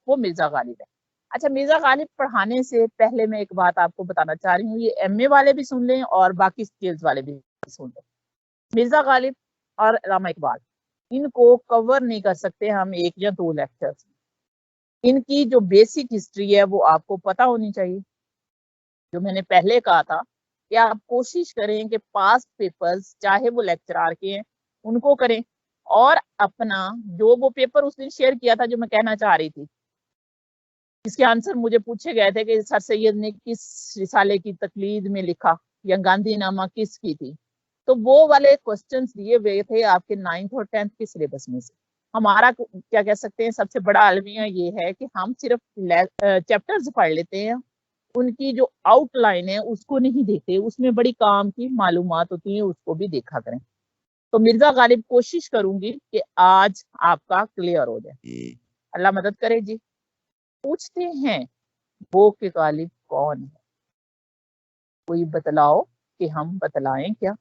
वो मिर्ज़ा गालिब है। अच्छा, मिर्ज़ा गालिब पढ़ाने से पहले मैं एक बात आपको बताना चाह रही हूँ, ये एमए वाले भी सुन लें और बाकी स्किल्स वाले भी सुन लें। मिर्ज़ा गालिब और अल्लामा इकबाल, इनको कवर नहीं कर सकते हम एक या दो लेक्चर्स में। इनकी जो बेसिक हिस्ट्री है वो आपको पता होनी चाहिए। जो मैंने पहले कहा था कि आप कोशिश करें कि पास्ट पेपर्स चाहे वो लेक्चरार के हैं उनको करें, और अपना जो वो पेपर उस दिन शेयर किया था जो मैं कहना चाह रही थी, इसके आंसर मुझे पूछे गए थे कि सर सैयद ने किस रिसाले की तकलीद में लिखा या गांधीनामा किस की थी, तो वो वाले क्वेश्चंस दिए हुए थे आपके 9th और 10th के सिलेबस में से। हमारा क्या कह सकते हैं सबसे बड़ा अलमिया ये है कि हम सिर्फ चैप्टर्स पढ़ लेते हैं, उनकी जो आउटलाइन है उसको नहीं देखते, उसमें बड़ी काम की मालूमात होती है, उसको भी देखा करें। तो मिर्ज़ा गालिब कोशिश करूंगी कि आज आपका क्लियर हो जाए, अल्लाह मदद करे जी। पूछते हैं वो के गालिब कौन है, कोई बतलाओ कि हम बतलाएं क्या।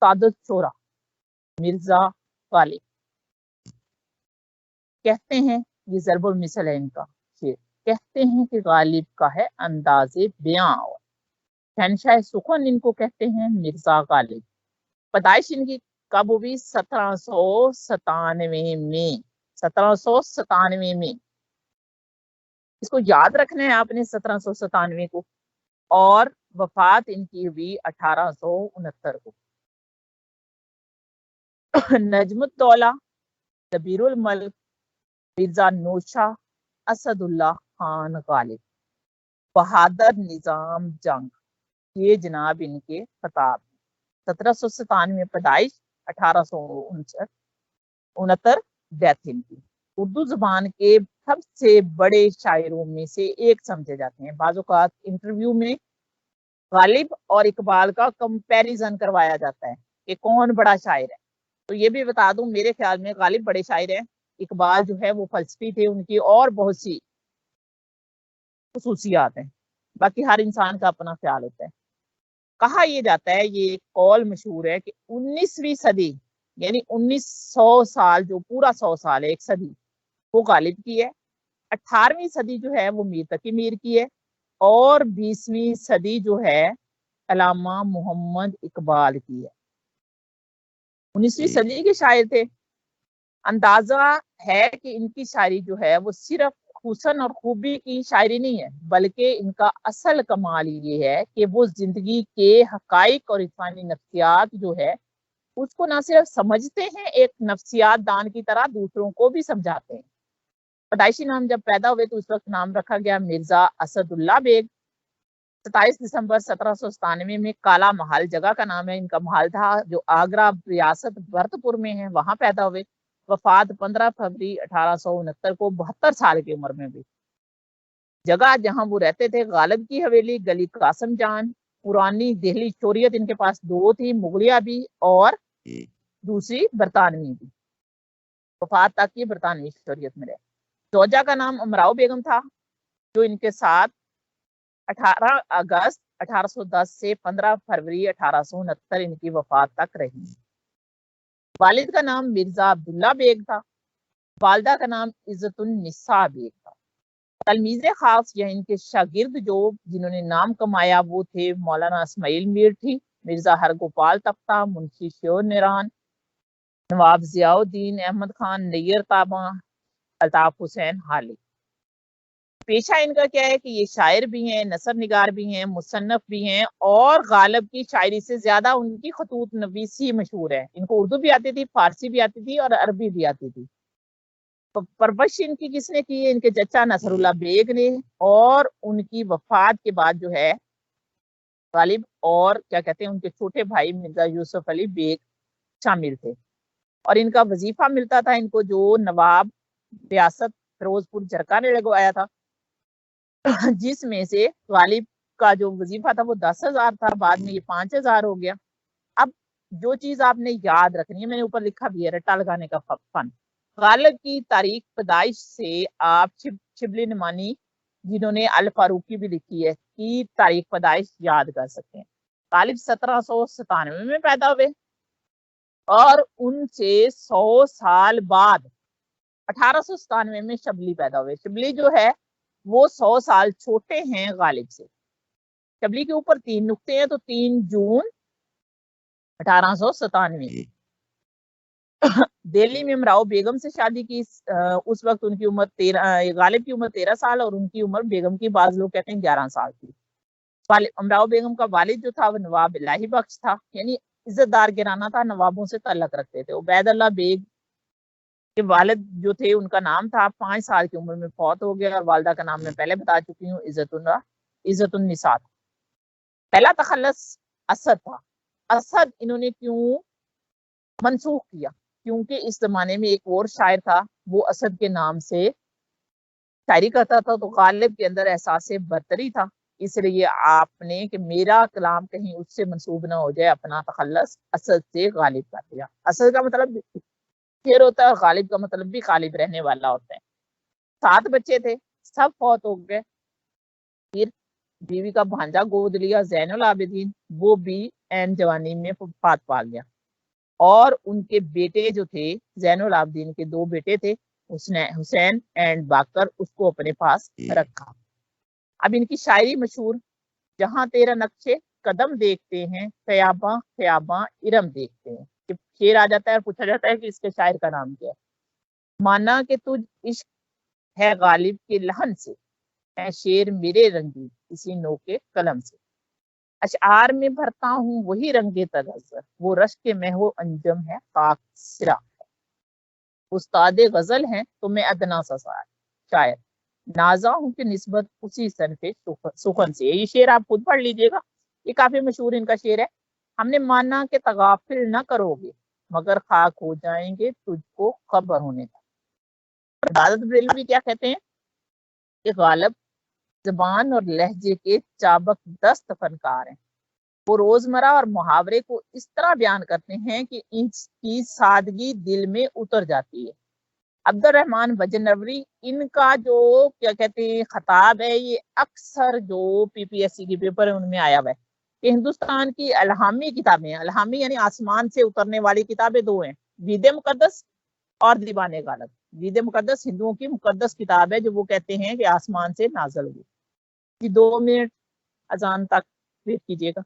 सादत शोरा मिर्ज़ा गालिब कहते हैं, ये ज़रबुल मिसल है इनका शेर, कहते हैं कि गालिब का है अंदाज़े बयां और शहंशाह सुखन इनको कहते हैं मिर्ज़ा गालिब। पैदाइश इनकी कब हुई? 1797 में। 1797 में, इसको याद रखना है आपने 1797 को। और वफात इनकी हुई 1869 को। नजमुद्दौला, दबीरुल मल्क, मिर्जा नौशा, असदुल्ला खान गालिब, बहादुर निजाम जंग, ये जनाब इनके खिताब। 1797 में पैदाइश, 1869 डेथ इनकी। उर्दू जुबान के सबसे बड़े शायरों में से एक समझे जाते हैं। बाज़-औक़ात इंटरव्यू में गालिब और इकबाल का कंपैरिजन करवाया जाता है कि कौन बड़ा शायर है। तो ये भी बता दूं, मेरे ख्याल में गालिब बड़े शायर हैं, इकबाल जो है वो फलसफी थे, उनकी और बहुत सी खुसूसियात हैं। बाकी हर इंसान का अपना ख्याल होता है। कहा यह जाता है, ये कौल मशहूर है कि 19वीं सदी यानी 1900 साल, जो पूरा 100 साल है, एक सदी, वो गालिब की है। 18वीं सदी जो है वो मीर तकी मीर की है, और 20वीं सदी जो है अल्लामा मोहम्मद इकबाल की है। 19वीं सदी के शायर थे। अंदाजा है कि इनकी शायरी जो है वो सिर्फ हुस्न और खूबी की शायरी नहीं है, बल्कि इनका असल कमाल ये है कि वो जिंदगी के हकाइक और इंसानी नफ्सियात जो है उसको ना सिर्फ समझते हैं, एक नफ्सियात दान की तरह दूसरों को भी समझाते हैं। पैदाइशी नाम जब पैदा हुए तो उस वक्त नाम रखा गया मिर्जा असदुल्ला बेग। 27 दिसंबर 1797 में काला महल जगह का नाम है, इनका महल था जो आगरा रियासत भरतपुर में है, वहां पैदा हुए। वफात 15 फरवरी 1869 को 72 साल की उम्र में हुई। जगह जहां वो रहते थे गालिब की हवेली, गली कासम जान। पुरानी दिल्ली शोरियत इनके पास दो थी, मुगलिया भी और दूसरी बरतानवी भी। वफात तक ये बरतानवी शरीयत में रहे। जोजा का नाम अमराव बेगम था, जो इनके साथ 18 अगस्त 1810 से 15 फरवरी 1869 इनकी वफात तक रही। वालिद का नाम मिर्जा अब्दुल्ला बेग था, वालदा का नाम इज्जतुन्निसा बेग था। तलमीज़े खास या इनके शागिर्द जो जिन्होंने नाम कमाया वो थे मौलाना इस्माइल मीरठी, मिर्जा हरगोपाल तख्ता, मुंशी श्योर निरान, नवाब जियाउद्दीन अहमद खान, नैयर ताबा, अल्ताफ हुसैन हाली। पेशा इनका क्या है कि ये शायर भी हैं, नसर निगार भी हैं, मुसन्नफ भी हैं, और गालिब की शायरी से ज्यादा उनकी खतूत नवीसी मशहूर है। इनको उर्दू भी आती थी, फारसी भी आती थी और अरबी भी आती थी। तो परवरिश इनकी किसने की है? इनके चचा नसरुल्लाह बेग ने, और उनकी वफात के बाद जो है गालिब और क्या कहते हैं उनके छोटे भाई मिर्जा यूसुफ अली बेग शामिल थे। और इनका वजीफा मिलता था इनको जो नवाब रियासत फिरोजपुर जरका ने लगवाया था, जिसमें से गालिब का जो वजीफा था वो 10,000 था, बाद में ये 5,000 हो गया। अब जो चीज आपने याद रखनी है, मैंने ऊपर लिखा भी है, रट्टा लगाने का फन। गालिब की तारीख पैदाइश से आप शिबली नमानी जिन्होंने अल फारूकी भी लिखी है की तारीख पैदाइश याद कर सकते हैं। गालिब 1797 में पैदा हुए और उनसे 100 साल बाद 1897 में शबली पैदा हुए। शबली जो है वो 100 साल छोटे हैं गालिब से। शबली के ऊपर 3 नुक्ते हैं, तो 3 जून 1897। दिल्ली में अमराव बेगम से शादी की। उस वक्त उनकी उम्र 13, गालिब की उम्र 13 साल और उनकी उम्र बेगम की बाज लोग कहते हैं 11 साल थी। अमराव बेगम का वालिद जो था वो नवाब इलाही बख्श था, यानी इज्जतदार गिराना था, नवाबों से ताल्लुक रखते थे। उबैदुल्लाह बेग के वालिद जो थे उनका नाम था, 5 साल की उम्र में फौत हो गया। और वालदा का नाम मैं पहले बता चुकी हूँ, इज्जतुन्निसा। पहला तखल्लुस असद था। असद इन्होंने क्यों मनसूख किया? क्योंकि इस जमाने में एक और शायर था, वो असद के नाम से शायरी करता था, तो गालिब के अंदर एहसास बरतरी था, इसलिए आपने कि मेरा कलाम कहीं उससे मंसूब ना हो जाए, अपना तखल्लुस असद से गालिब कर दिया। असद का मतलब शेर होता है और गालिब का मतलब भी गालिब रहने वाला होता है। 7 बच्चे थे, सब फौत हो गए। फिर बीवी का भांजा गोद लिया जैनुल आबिदीन, वो भी एन जवानी में वफात पा गया। और उनके बेटे जो थे जैनुल आबिदीन के 2 बेटे थे, उसने हुसैन एंड बाकर, उसको अपने पास रखा। अब इनकी शायरी मशहूर, जहां तेरा नक्शे कदम देखते हैं, ख्याबा ख्याबा इरम देखते हैं। जब शेर आ जाता है और पूछा जाता है कि इसके शायर का नाम क्या है, माना कि तुझ इश्क है गालिब के लहन से, है शेर मेरे रंगी इसी नोके कलम से। अशआर में भरता हूँ वही रंगे तगज़्ज़र, वो रश्क के महव अंजम है खाक सिरा। उस्ताद गजल हैं तो मैं अदना सा शायर, नाजा हूँ कि निस्बत उसी सनफे सुखन से। ये शेर आप खुद पढ़ लीजिएगा, ये काफी मशहूर इनका शेर है। हमने माना कि तगाफिल न करोगे, मगर खाक हो जाएंगे तुझको खबर होने तक। दादत बरेलवी क्या कहते हैं कि गालिब जबान और लहजे के चाबक दस्त फनकार हैं। वो रोजमर्रा और मुहावरे को इस तरह बयान करते हैं कि इसकी सादगी दिल में उतर जाती है। अब्दुल रहमान बजनवरी, इनका जो क्या कहते हैं खताब है, ये अक्सर जो पीपीएससी के पेपर है उनमें आया हुआ है कि हिंदुस्तान की अलहामी किताबें, अलहामी यानी आसमान से उतरने वाली किताबें 2 हैं, वीदे मुकद्दस और दीवाने गालिब। वीदे मुकद्दस हिंदुओं की मुकद्दस किताब है, जो वो कहते हैं कि आसमान से नाज़िल हुई। 2 मिनट अजान तक वेट कीजिएगा।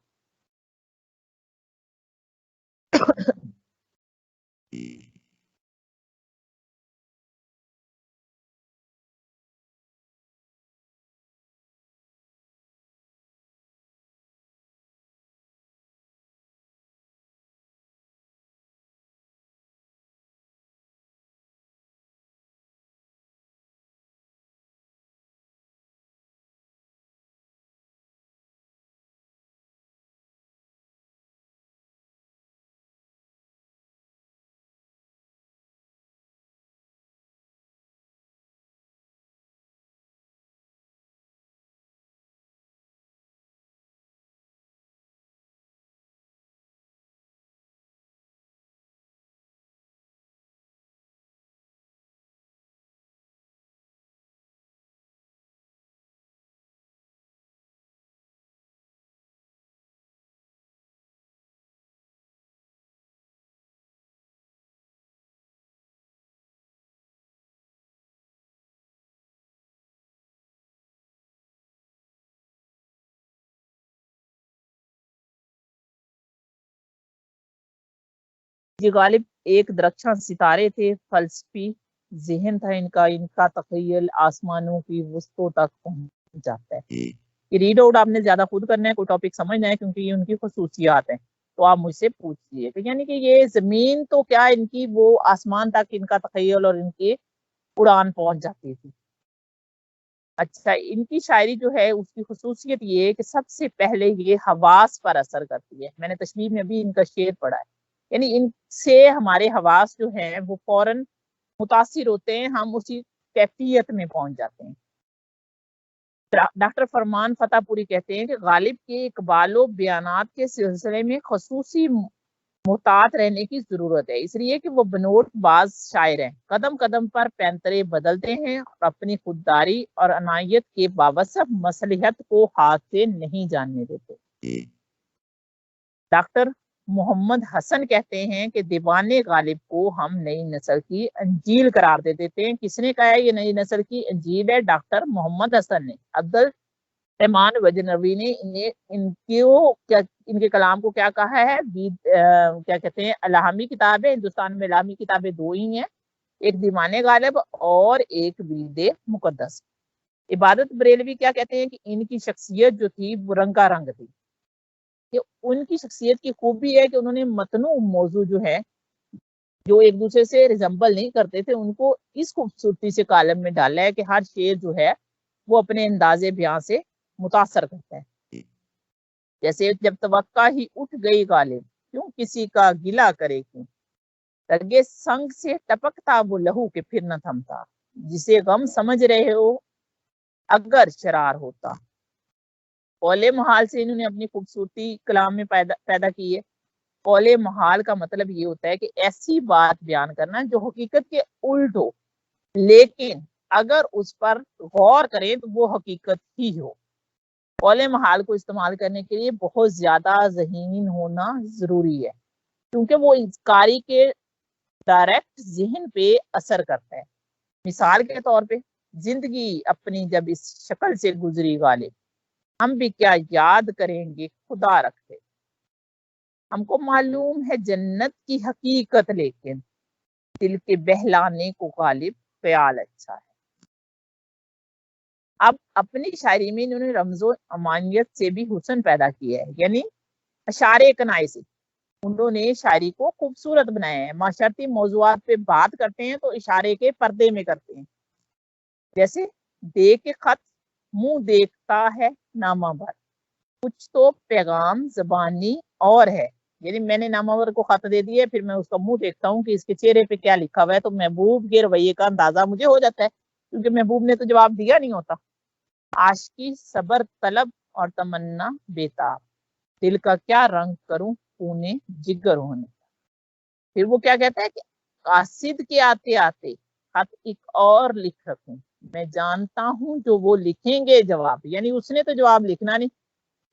ये गालिब एक दरख्शां सितारे थे, फलसफी ज़हन था इनका, इनका तख़य्युल आसमानों की वस्तों तक पहुंच जाता है। ये रीड आउट आपने ज्यादा खुद करना है, कोई टॉपिक समझना है, क्योंकि ये उनकी खसूसियात हैं। तो आप मुझसे पूछिए तो यानी कि ये जमीन तो क्या इनकी वो आसमान तक इनका तख़य्युल और इनकी उड़ान पहुंच जाती थी। अच्छा, इनकी शायरी जो है उसकी खसूसियत ये है कि सबसे पहले ये हवास पर असर करती है। मैंने तशबीह में भी इनका शेर पढ़ा है, यानी इनसे हमारे हवास जो हैं वो फौरन मुतासिर होते हैं, हम उसी कैफियत में पहुंच जाते हैं। डॉक्टर फरमान फतेहपुरी कहते हैं कि गालिब के इकबालो बयानात के सिलसिले में खसूसी मुहतात रहने की जरूरत है, इसलिए कि वो बनोट बाज शायर हैं, कदम कदम पर पैंतरे बदलते हैं और अपनी खुददारी और अनायत के बावजूद मसलिहत को हाथ से नहीं जानने देते। डॉक्टर मोहम्मद हसन कहते हैं कि दीवाने गालिब को हम नई नस्ल की अंजील करार दे देते हैं। किसने कहा है ये नई नस्ल की अंजील है? डॉक्टर मोहम्मद हसन ने। अब्दुल रहमान गजनवी ने इनके कलाम को क्या कहा है? क्या कहते हैं, अलाहमी किताब है। हिंदुस्तान में अलाहमी किताबें दो ही हैं, एक दीवाने गालिब और एक वीद मुकद्दस। इबादत बरेलवी क्या कहते हैं कि इनकी शख्सियत जो थी वो रंगारंग थी, कि उनकी शख्सियत की खूबी है कि उन्होंने मतनू मौजू जो है, जो एक दूसरे से रिजम्बल नहीं करते थे, उनको इस खूबसूरती से कालम में डाला है कि हर शेर जो है वो अपने अंदाजे बयां से मुतासर करता है। जैसे जब तवक्का ही उठ गई गालिब, क्यों किसी का गिला करे क्यों, रगे संग से टपकता वो लहू के फिर न थमता, जिसे गम समझ रहे हो अगर शरार होता। कौले महाल से इन्होंने अपनी खूबसूरती कलाम में पैदा की है। कौले महाल का मतलब ये होता है कि ऐसी बात बयान करना जो हकीकत के उल्ट हो, लेकिन अगर उस पर गौर करें तो वो हकीकत ही हो। कौले महाल को इस्तेमाल करने के लिए बहुत ज्यादा ज़हीन होना जरूरी है, क्योंकि वो कारी के डायरेक्ट जहन पे असर करता है। मिसाल के तौर पे, जिंदगी अपनी जब इस शक्ल से गुजरी गालिब, हम भी क्या याद करेंगे खुदा रखे, हमको मालूम है जन्नत की हकीकत, लेकिन दिल के बहलाने को गालिब ख्याल अच्छा है। अब अपनी शायरी में इन्होंने रमजो अमानियत से भी हुस्न पैदा किया है, यानी अशारे कनाए से उन्होंने शायरी को खूबसूरत बनाया है। माशरती मौजुआत पे बात करते हैं तो इशारे के पर्दे में करते हैं। जैसे दे के खत मुंह देखता है नामावर, कुछ तो पैगाम जबानी और है, यानी मैंने नामावर को खत दे दिया, फिर मैं उसका मुंह देखता हूँ कि इसके चेहरे पे क्या लिखा हुआ है, तो महबूब के रवैये का अंदाजा मुझे हो जाता है, क्योंकि महबूब ने तो जवाब दिया नहीं होता। आशिकी सबर तलब और तमन्ना बेताब, दिल का क्या रंग करूं खूने जिगर होने। फिर वो क्या कहता है कि कासिद के आते आते खत एक और लिख रखूं, मैं जानता हूं जो वो लिखेंगे जवाब, यानी उसने तो जवाब लिखना नहीं,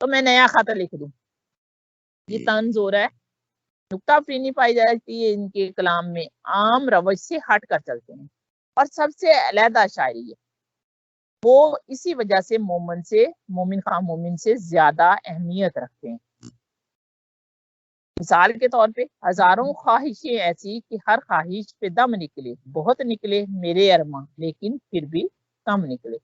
तो मैं नया खत लिख दूं। ये तंज हो रहा है। नुक्ताफरीनी पाई जाती है इनके कलाम में, आम रवज से हट कर चलते हैं और सबसे अलहदा शायरी है। वो इसी वजह से मोमिन खां मोमिन से ज्यादा अहमियत रखते हैं। मिसाल के तौर पे, हजारों ख्वाहिशें ऐसी कि हर ख्वाहिश पे दम निकले, बहुत निकले मेरे अरमां लेकिन फिर भी कम निकले,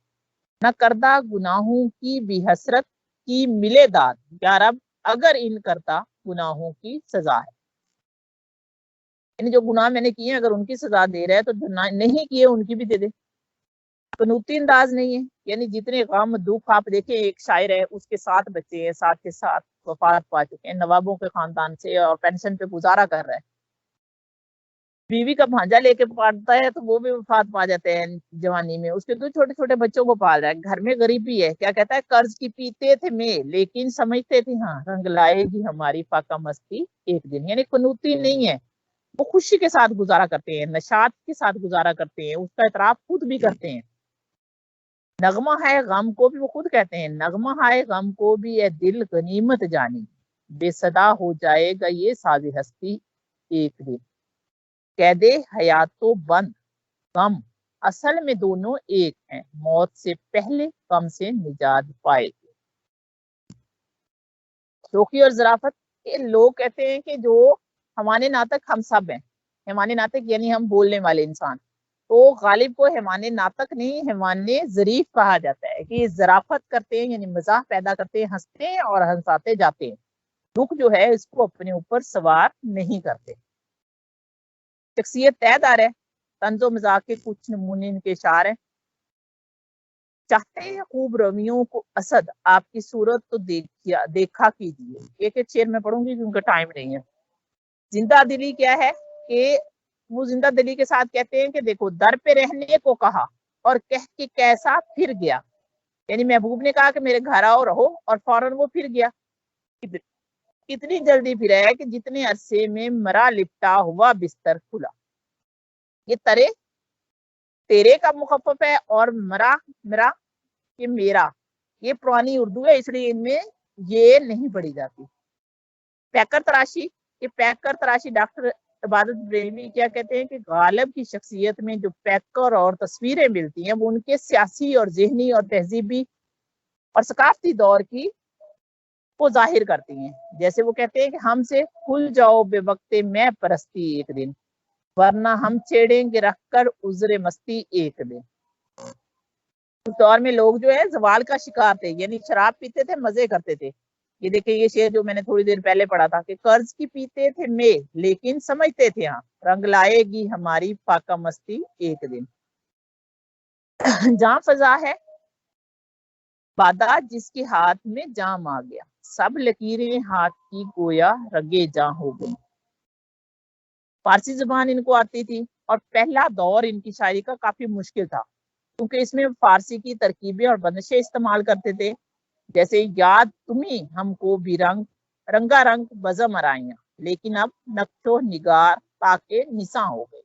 न करदा गुनाहों की भी हसरत की मिले दाद, या रब अगर इन करता गुनाहों की सजा है, यानी जो गुनाह मैंने किए अगर उनकी सजा दे रहा है तो जो नहीं किए उनकी भी दे दे। कनूती अंदाज नहीं है, यानी जितने गम दुख आप देखें, एक शायर है उसके 7 बच्चे हैं, 7 के 7 वफात पा चुके हैं, नवाबों के खानदान से और पेंशन पे गुजारा कर रहा है। बीवी का भांजा लेके पढ़ता है तो वो भी वफात पा जाते हैं जवानी में, उसके 2 छोटे छोटे बच्चों को पाल रहा है, घर में गरीबी है। क्या कहता है, कर्ज की पीते थे मैं लेकिन समझते थे हाँ रंग लाएगी हमारी फाका मस्ती एक दिन, यानी कनूती नहीं है, वो खुशी के साथ गुजारा करते हैं, नशात के साथ गुजारा करते हैं, उसका इतराफ खुद भी करते हैं। नगमा है गम को भी वो खुद कहते हैं, नगमा है गम को भी ये दिल गनीमत जानी, बेसदा हो जाएगा ये साज़े हस्ती एक दिन, कैदे हयातो बंद गम असल में दोनों एक हैं, मौत से पहले गम से निजात पाएगी। शोखी और ज़राफत, ये लोग कहते हैं कि जो हमारे नातक हम सब हैं। हमारे नातक यानी हम बोलने वाले इंसान। तो गालिब को हैवाने नातक नहीं, हैवाने ज़रीफ कहा जाता है कि ज़राफत करते हैं, यानी मजाक पैदा करते हैं, हंसते हैं और हंसाते जाते हैं। दुख जो है इसको अपने ऊपर सवार नहीं करते। शख्सियत तयदार है। तंजो मजाक के कुछ नमूने इनके इशार हैं। चाहते हैं खूब रवियों को असद, आपकी सूरत तो देखा कीजिए। एक एक शेर में पढ़ूंगी क्योंकि टाइम नहीं है। जिंदा दिली क्या है कि वो जिंदा दिली के साथ कहते हैं कि देखो दर पे रहने को कहा और कह के कैसा फिर गया। यानी महबूब ने कहा कि मेरे घर आओ रहो और फौरन वो फिर गया। इतनी जल्दी फिरा है कि जितने अरसे में मरा लिपटा हुआ बिस्तर खुला। ये तरे तेरे का मुखफ़फ़ है और मरा मेरा ये मेरा, ये पुरानी उर्दू है इसलिए इनमें ये नहीं पढ़ी जाती। पैकर तराशी, ये पैकर तराशी डॉक्टर इबादत ब्रेलवी क्या कहते हैं कि गालिब की शख्सियत में जो पैकर और तस्वीरें मिलती हैं वो उनके सियासी और ज़हनी और तहजीबी और सकाफती दौर की को जाहिर करती हैं। जैसे वो कहते हैं कि हमसे खुल जाओ बेवक्ते मैं परस्ती एक दिन, वरना हम छेड़ेंगे रखकर उज़्र मस्ती एक दिन। उस दौर में लोग जो है जवाल का शिकार थे, यानी शराब पीते थे, मजे करते थे। ये देखिए ये शेर जो मैंने थोड़ी देर पहले पढ़ा था कि कर्ज की पीते थे मैं लेकिन समझते थे हाँ, रंग लाएगी हमारी फाका मस्ती एक दिन। जहां फजा है बादा जिसके हाथ में जाम आ गया, सब लकीरें हाथ की गोया रगे जा हो गई। फारसी जुबान इनको आती थी और पहला दौर इनकी शायरी का काफी मुश्किल था क्योंकि इसमें फारसी की तरकीबें और बंदिशें इस्तेमाल करते थे। जैसे याद तुम्हें हमको भी रंगा रंग बज़म आराइयां, लेकिन अब नक्शो निगार ताके निसा हो गए।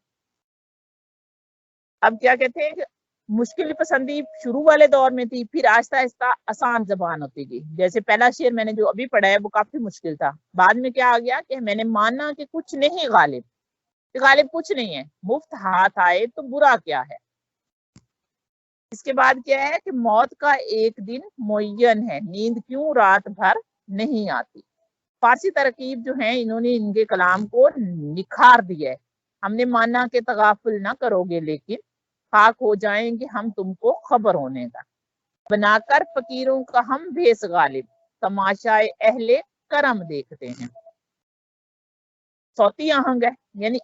अब क्या कहते हैं कि मुश्किल पसंदी शुरू वाले दौर में थी, फिर आहिस्ता आहिस्ता आसान जबान होती गई। जैसे पहला शेर मैंने जो अभी पढ़ा है वो काफी मुश्किल था, बाद में क्या आ गया कि मैंने माना कि कुछ नहीं गालिब, गालिब कुछ नहीं है, मुफ्त हाथ आए तो बुरा क्या है। इसके बाद क्या है कि मौत का एक दिन मुय्यन है, नींद क्यों रात भर नहीं आती। फारसी तरकीब जो है इन्होंने इनके कलाम को निखार दिया है। हमने माना कि तगाफुल ना करोगे लेकिन खाक हो जाएंगे हम तुमको खबर होने का, बनाकर फकीरों का हम भेस गालिब, तमाशाए अहले करम देखते हैं। सौती आहंग है, यानी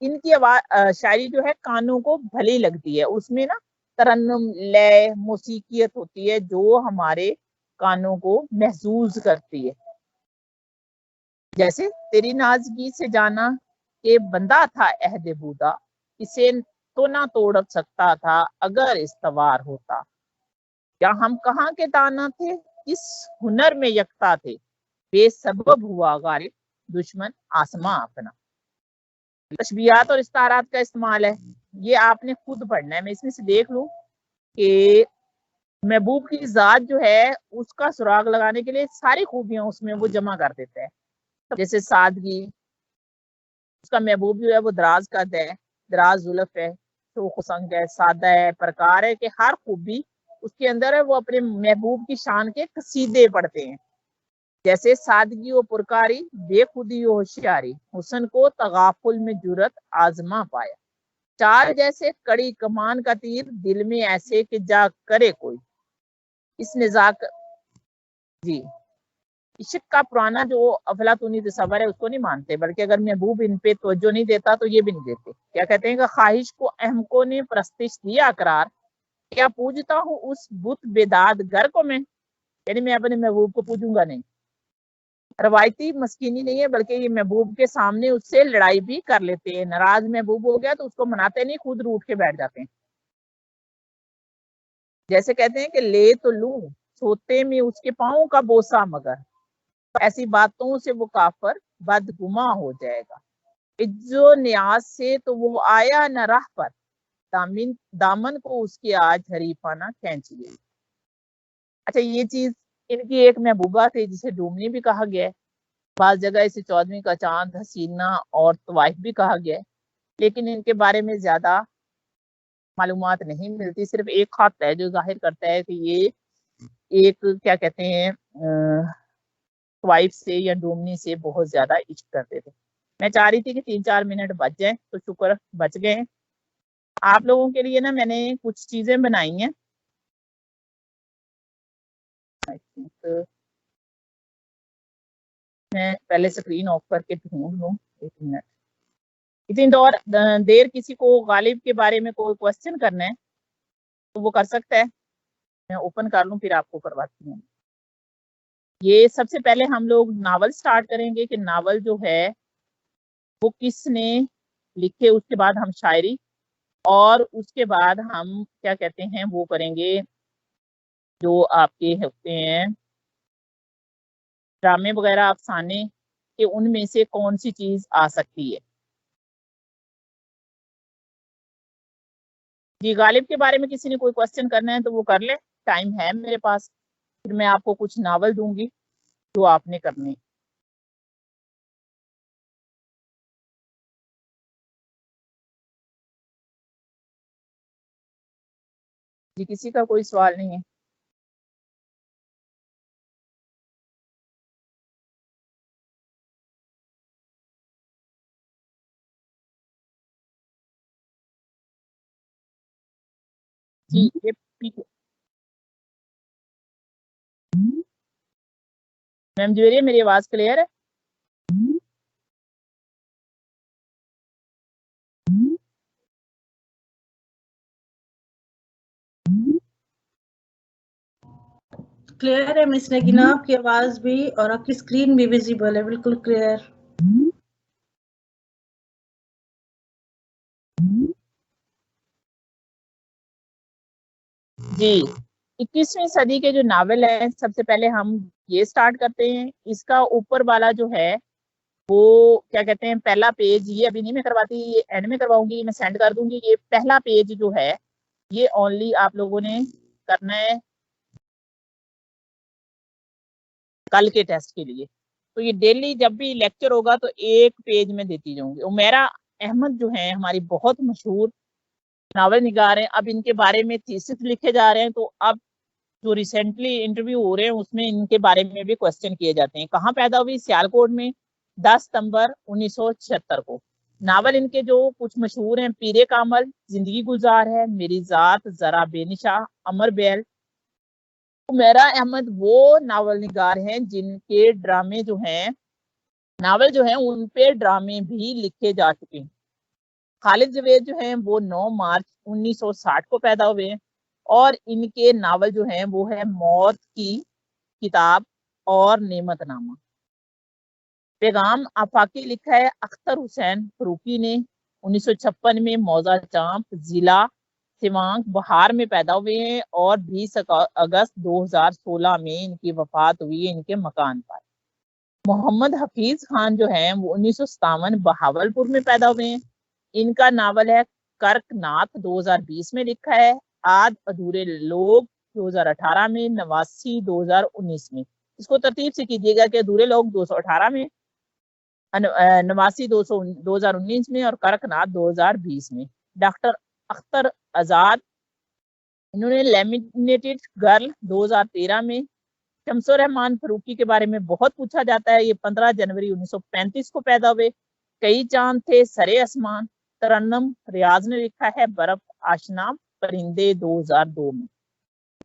इनकी आवाज शायरी जो है कानों को भली लगती है, उसमें ना तरन्नुम लय मौसीकियत होती है जो हमारे कानों को महसूस करती है। जैसे तेरी नाजगी से जाना के बंदा था अहद बूदा, इसे तो ना तोड़ सकता था अगर इस्तवार होता। क्या हम कहाँ के दाना थे, इस हुनर में यकता थे, बेसबब हुआ गालिब दुश्मन आसमां अपना। तशबीहात और इस्तारात का इस्तेमाल है, ये आपने खुद पढ़ना है। मैं इसमें से देख लूं कि महबूब की जात जो है उसका सुराग लगाने के लिए सारी खूबियां उसमें वो जमा कर देता है। जैसे सादगी, उसका महबूब जो है वो दराज कद है, दराज जुल्फ है, शोखसंग है, सादा है, प्रकार है कि हर खूबी उसके अंदर है। वो अपने महबूब की शान के कसीदे पढ़ते हैं। जैसे सादगी व पुरकारी, बेखुदी व होशियारी, हुस्न को तगाफुल में जुरत आजमा पाया। चार जैसे कड़ी कमान का तीर, दिल में ऐसे कि जा करे कोई। इस निजाक जी इश्क का पुराना जो अफलातूनी तस्वर है उसको नहीं मानते, बल्कि अगर महबूब इन पे तवज्जो नहीं देता तो ये भी नहीं देते। क्या कहते हैं कि ख्वाहिश को अहमकों ने प्रस्तिश दिया करार, क्या पूजता हूँ उस बुत बेदाद घर को मैं, यानी मैं अपने महबूब को पूजूंगा नहीं। रवायती मस्कीनी नहीं है, बल्कि ये महबूब के सामने उससे लड़ाई भी कर लेते हैं। नाराज महबूब हो गया तो उसको मनाते नहीं, खुद रूठ के बैठ जाते हैं। जैसे कहते हैं कि ले तो लूं सोते में उसके पाँव का बोसा, मगर ऐसी बातों से वो काफर बदगुमा हो जाएगा। इज्जो न्याज से तो वो आया न राह पर, दामन को उसके आज हरीफाना खींच गई। अच्छा, ये चीज इनकी एक महबूबा थी जिसे डूमनी भी कहा गया है, बाज जगह इसे 14वीं का चांद, हसीना और तवाइफ भी कहा गया है, लेकिन इनके बारे में ज्यादा मालूमात नहीं मिलती। सिर्फ एक खत है जो जाहिर करता है कि ये एक क्या कहते हैं तवाइफ से या डूमनी से बहुत ज्यादा इश्क करते थे। मैं चाह रही थी कि 3-4 मिनट बच जाए, तो शुक्र बच गए। आप लोगों के लिए ना मैंने कुछ चीजें बनाई हैं। आई थिंक मैं पहले स्क्रीन ऑफ करके ढूंढ लूँ, 1 मिनट। इतनी देर किसी को गालिब के बारे में कोई क्वेश्चन करना है तो वो कर सकता है। मैं ओपन कर लूँ फिर आपको करवाती हूँ। ये सबसे पहले हम लोग नावल स्टार्ट करेंगे कि नावल जो है वो किसने लिखे, उसके बाद हम शायरी, और उसके बाद हम क्या कहते हैं वो करेंगे जो आपके होते हैं ड्रामे वगैरह अफसाने कि उनमें से कौन सी चीज आ सकती है। जी गालिब के बारे में किसी ने कोई क्वेश्चन करना है तो वो कर ले, टाइम है मेरे पास। फिर मैं आपको कुछ नावल दूंगी जो आपने करने। जी किसी का कोई सवाल नहीं है? जी ये मैम जुवेरिया मेरी आवाज क्लियर है?
क्लियर है मिस नगीना, आपकी आवाज भी और आपकी स्क्रीन भी विजिबल है, बिल्कुल क्लियर।
जी 21वीं सदी के जो नावल है सबसे पहले हम ये स्टार्ट करते हैं। इसका ऊपर वाला जो है वो क्या कहते हैं पहला पेज, ये अभी नहीं मैं करवाती, ये एंड में करवाऊंगी, मैं सेंड कर दूंगी। ये पहला पेज जो है ये ओनली आप लोगों ने करना है कल के टेस्ट के लिए। तो ये डेली जब भी लेक्चर होगा तो एक पेज में देती जाऊंगी। उमेरा अहमद जो है हमारी बहुत मशहूर नावल निगार हैं, अब इनके बारे में थीसिस लिखे जा रहे हैं। तो अब जो रिसेंटली इंटरव्यू हो रहे हैं उसमें इनके बारे में भी क्वेश्चन किए जाते हैं। कहाँ पैदा हुई? सियालकोट में 10 सितंबर 1976 को। नावल इनके जो कुछ मशहूर हैं पीरे कामल, जिंदगी गुलजार है, मेरी जात, जरा बेनिशा, अमर बैल। उमेरा अहमद वो नावल निगार हैं जिनके ड्रामे जो हैं नावल जो हैं उन पे ड्रामे भी लिखे जा चुके हैं। खालिद जवेद जो हैं वो 9 मार्च 1960 को पैदा हुए हैं और इनके नावल जो हैं वो है मौत की किताब और नेमतनामा। पैगाम आफाकी लिखा है अख्तर हुसैन फरूकी ने। 1956 में मौजा चांप जिला सिवांग बहार में पैदा हुए हैं और 20 अगस्त 2016 में इनकी वफात हुई है इनके मकान पर। मोहम्मद हफीज खान जो हैं वो 1957 बहावलपुर में पैदा हुए हैं। इनका नावल है करकनाथ 2020 में लिखा है। आद अधूरे लोग 2018 में, नवासी 2019 में। इसको तरतीब से कीजिएगा कि अधूरे लोग 218 में, नवासी 2019 में और करकनाथ 2020 में। डॉक्टर अख्तर आजाद इन्होंने लेमिनेटेड गर्ल 2013 में। शमसुर रहमान फरूकी के बारे में बहुत पूछा जाता है। ये 15 जनवरी 1935 को पैदा हुए। कई चांद थे सरे आसमान, तरन्नम रियाज ने लिखा है। बर्फ आशना परिंदे 2002 में।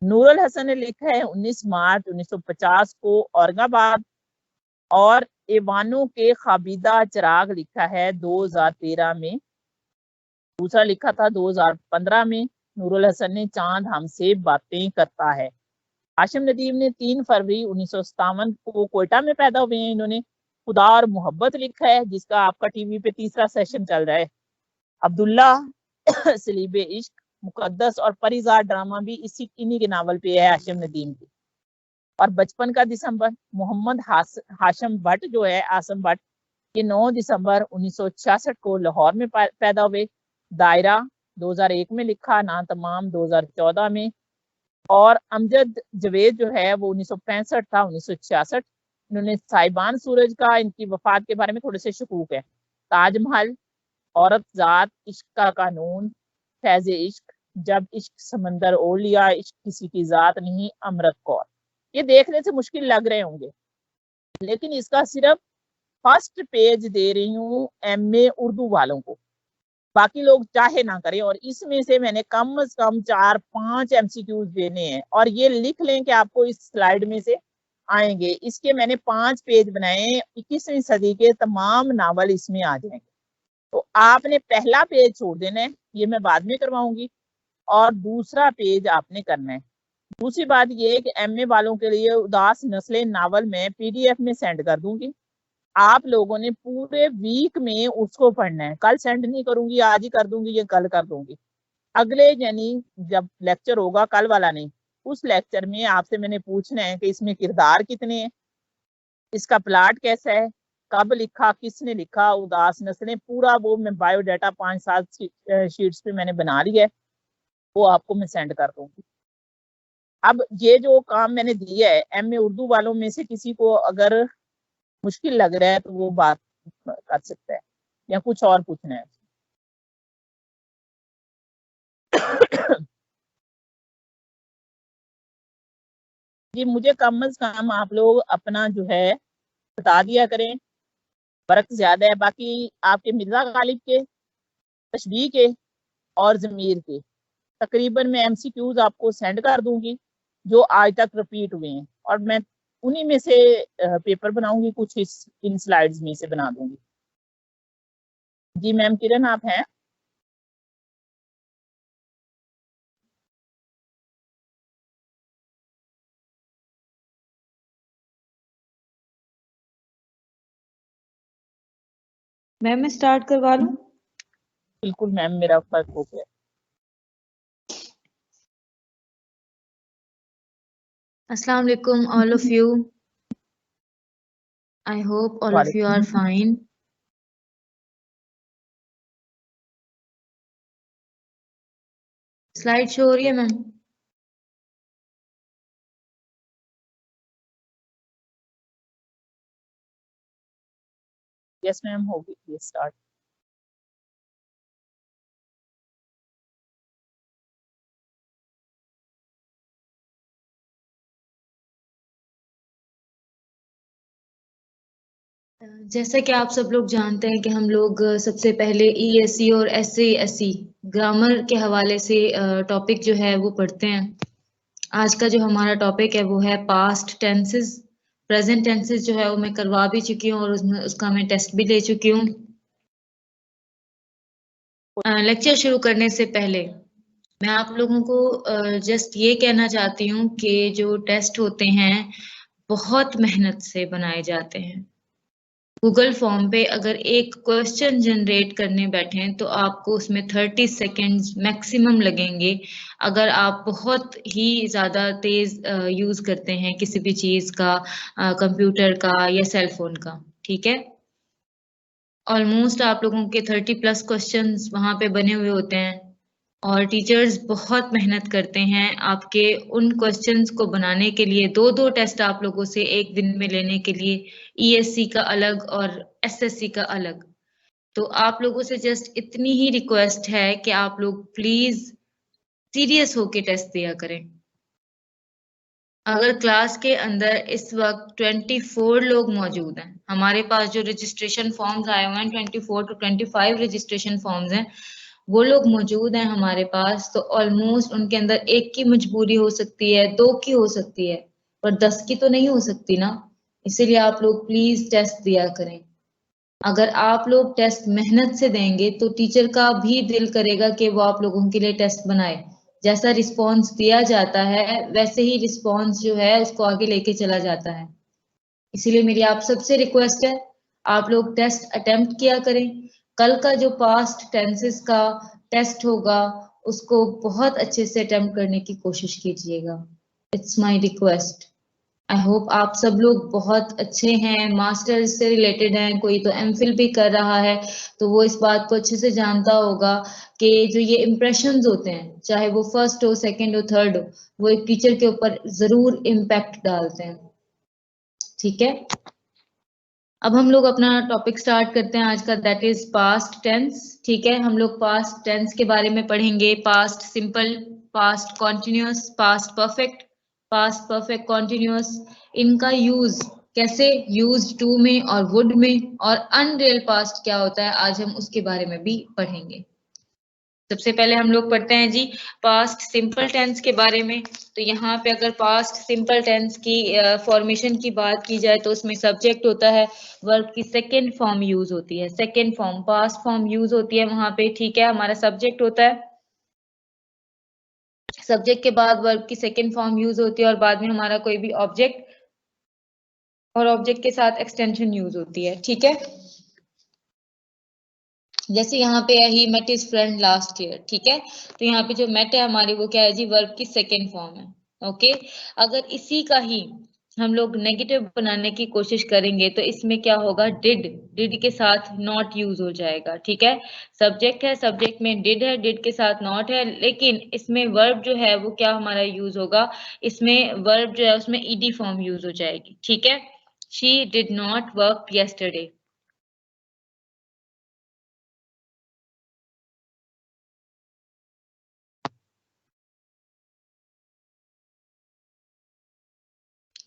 नूरुल हसन ने लिखा है 19 मार्च 1950 को औरंगाबाद। और एवानों के खाबिदा चिराग लिखा है 2013 में। दूसरा लिखा था 2015 में। नूरुल हसन ने चांद हमसे बातें करता है। हाशिम नदीम ने 3 फरवरी 1957 को कोयटा में पैदा हुए हैं। इन्होंने खुदा और मोहब्बत लिखा है जिसका आपका टीवी पे तीसरा सेशन चल रहा है। अब्दुल्ला सलीबे इश्क, मुकद्दस और परिजार ड्रामा भी इन्हीं के नावल पे है हाशिम नदीम की। और बचपन का दिसंबर मोहम्मद हाशम भट्ट जो है आसम भट्ट, ये 9 दिसंबर 1966 को लाहौर में पैदा हुए। दायरा 2001 में लिखा, ना तमाम 2014 में। और अमजद जवेद जो है वो 1965 था 1966। इन्होंने साहिबान सूरज का, इनकी वफात के बारे में थोड़े से शकूक है। ताजमहल, औरत जात, इश्क का कानून, फैज़ इश्क, जब इश्क समंदर ओढ़ लिया, इश्क किसी की जात नहीं, अमृत कौर। ये देखने से मुश्किल लग रहे होंगे लेकिन इसका सिर्फ फर्स्ट पेज दे रही हूँ MA उर्दू वालों को, बाकी लोग चाहे ना करें। और इसमें से मैंने कम से कम 4-5 MCQs देने हैं, और ये लिख लें कि आपको इस स्लाइड में से आएंगे। इसके मैंने 5 पेज बनाए, 21वीं सदी के तमाम नावल इसमें आ जाएंगे। तो आपने पहला पेज छोड़ देना है, ये मैं बाद में करवाऊंगी, और दूसरा पेज आपने करना है। दूसरी बात ये है कि MA वालों के लिए उदास नस्लें नावल में PDF में सेंड कर दूंगी। आप लोगों ने पूरे वीक में उसको पढ़ना है। कल सेंड नहीं करूंगी, आज ही कर दूंगी, ये कल कर दूंगी। अगले यानी जब लेक्चर होगा, कल वाला नहीं, उस लेक्चर में आपसे मैंने पूछना है कि इसमें किरदार कितने हैं, इसका प्लाट कैसा है, कब लिखा, किसने लिखा, उदास नस्लें, पूरा वो मैं बायोडाटा 5-7 शीट्स पे मैंने बना लिया है, वो आपको मैं सेंड कर दूंगी। अब ये जो काम मैंने दिया है, MA उर्दू वालों में से किसी को अगर मुश्किल लग रहा है तो वो बात कर सकता है, या कुछ और पूछना है। जी मुझे कम से कम आप लोग अपना जो है बता दिया करें, फर्क ज्यादा है। बाकी आपके मिर्जा गालिब के, तशबीह के और ज़मीर के तकरीबन मैं MCQs आपको सेंड कर दूंगी जो आज तक रिपीट हुए हैं, और मैं उन्हीं में से पेपर बनाऊंगी, कुछ इन स्लाइड्स में से बना दूंगी। जी मैम किरण आप हैं?
मैम मैं स्टार्ट करवा लूं?
बिल्कुल मैम, मेरा फर्क हो गया।
Assalamu alaikum all of you. I hope all of you are fine. Slide show हो रही है मैम?
यस मैम, होगी ये स्टार्ट।
जैसा कि आप सब लोग जानते हैं कि हम लोग सबसे पहले ESE और SE ग्रामर के हवाले से टॉपिक जो है वो पढ़ते हैं। आज का जो हमारा टॉपिक है वो है पास्ट टेंसेस। प्रेजेंट टेंसेस जो है वो मैं करवा भी चुकी हूँ और उसका मैं टेस्ट भी ले चुकी हूँ। लेक्चर शुरू करने से पहले मैं आप लोगों को जस्ट ये कहना चाहती हूँ कि जो टेस्ट होते हैं बहुत मेहनत से बनाए जाते हैं। गूगल फॉर्म पे अगर एक क्वेश्चन जनरेट करने बैठे तो आपको उसमें 30 सेकेंड्स मैक्सिमम लगेंगे। अगर आप बहुत ही ज़्यादा तेज़ यूज़ करते हैं किसी भी चीज़ का, कंप्यूटर का या सेल फोन का, ठीक है। ऑलमोस्ट आप लोगों के 30+ क्वेश्चंस वहाँ पे बने हुए होते हैं और टीचर्स बहुत मेहनत करते हैं आपके उन क्वेश्चंस को बनाने के लिए। 2-2 टेस्ट आप लोगों से एक दिन में लेने के लिए, ESE का अलग और SSC का अलग। तो आप लोगों से जस्ट इतनी ही रिक्वेस्ट है कि आप लोग प्लीज सीरियस होके टेस्ट दिया करें। अगर क्लास के अंदर इस वक्त 24 लोग मौजूद हैं, हमारे पास जो रजिस्ट्रेशन फॉर्म्स आए हुए हैं 24 to 25 रजिस्ट्रेशन फॉर्म्स हैं, वो लोग मौजूद हैं हमारे पास, तो ऑलमोस्ट उनके अंदर एक की मजबूरी हो सकती है, 2 की हो सकती है, पर 10 की तो नहीं हो सकती ना। इसीलिए आप लोग प्लीज टेस्ट दिया करें। अगर आप लोग टेस्ट मेहनत से देंगे तो टीचर का भी दिल करेगा कि वो आप लोगों के लिए टेस्ट बनाए। जैसा रिस्पॉन्स दिया जाता है वैसे ही रिस्पॉन्स जो है उसको आगे लेके चला जाता है। इसीलिए मेरी आप सबसे रिक्वेस्ट है, आप लोग टेस्ट अटेम्प्ट किया करें। कल का जो पास्ट टेंसेस का टेस्ट होगा उसको बहुत अच्छे से अटेम्प्ट करने की कोशिश कीजिएगा। It's my request. I hope आप सब लोग बहुत अच्छे हैं, मास्टर्स से रिलेटेड हैं, कोई तो MPhil भी कर रहा है, तो वो इस बात को अच्छे से जानता होगा कि जो ये इम्प्रेशंस होते हैं, चाहे वो फर्स्ट हो, सेकंड हो, थर्ड हो, वो एक टीचर के ऊपर जरूर इम्पैक्ट डालते हैं। ठीक है, अब हम लोग अपना टॉपिक स्टार्ट करते हैं आज का, दैट इज पास्ट टेंस। ठीक है, हम लोग पास्ट टेंस के बारे में पढ़ेंगे। Past simple, past continuous, past perfect, past perfect continuous, इनका यूज कैसे यूज्ड टू में और वुड में, और अनरियल पास्ट क्या होता है आज हम उसके बारे में भी पढ़ेंगे। सबसे पहले हम लोग पढ़ते हैं जी पास्ट सिंपल टेंस के बारे में। तो यहाँ पे अगर पास्ट सिंपल टेंस की फॉर्मेशन की बात की जाए तो उसमें सब्जेक्ट होता है, वर्ब की सेकेंड फॉर्म यूज होती है, second form past form use होती है वहां पे, ठीक है। हमारा सब्जेक्ट होता है, सब्जेक्ट के बाद वर्ब की सेकेंड फॉर्म यूज होती है और बाद में हमारा कोई भी ऑब्जेक्ट और ऑब्जेक्ट के साथ एक्सटेंशन यूज होती है, ठीक है। जैसे यहाँ पे है he met his friend last year, ठीक है। तो यहाँ पे जो मेट है हमारी वो क्या है जी, वर्ब की सेकेंड फॉर्म है, ओके। अगर इसी का ही हम लोग नेगेटिव बनाने की कोशिश करेंगे तो इसमें क्या होगा, डिड के साथ नॉट यूज हो जाएगा, ठीक है। सब्जेक्ट है, सब्जेक्ट में डिड है, डिड के साथ नॉट है, लेकिन इसमें वर्ब जो है वो क्या हमारा यूज होगा, इसमें वर्ब जो है उसमें ईडी फॉर्म यूज हो जाएगी, ठीक है। She did not work yesterday।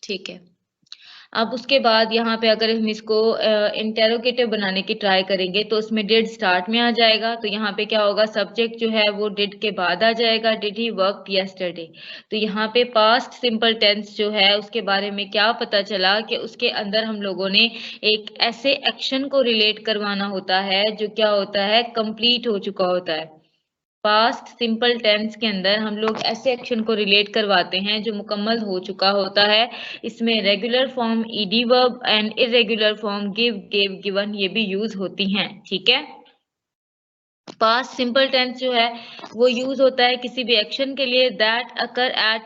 ठीक है। अब उसके बाद यहाँ पे अगर हम इसको इंटेरोगेटिव बनाने की ट्राई करेंगे तो उसमें डिड स्टार्ट में आ जाएगा। तो यहाँ पे क्या होगा, सब्जेक्ट जो है वो डिड के बाद आ जाएगा, डिड ही वर्क yesterday। तो यहाँ पे पास्ट सिंपल टेंस जो है उसके बारे में क्या पता चला कि उसके अंदर हम लोगों ने एक ऐसे एक्शन को रिलेट करवाना होता है जो क्या होता है, कंप्लीट हो चुका होता है। पास्ट सिंपल टेंस के अंदर हम लोग ऐसे एक्शन को रिलेट करवाते हैं जो मुकम्मल हो चुका होता है। इसमें regular form ED verb and irregular form give, gave, given ये भी यूज होती हैं, ठीक है। पास्ट सिंपल टेंस जो है वो यूज होता है किसी भी एक्शन के लिए that occur at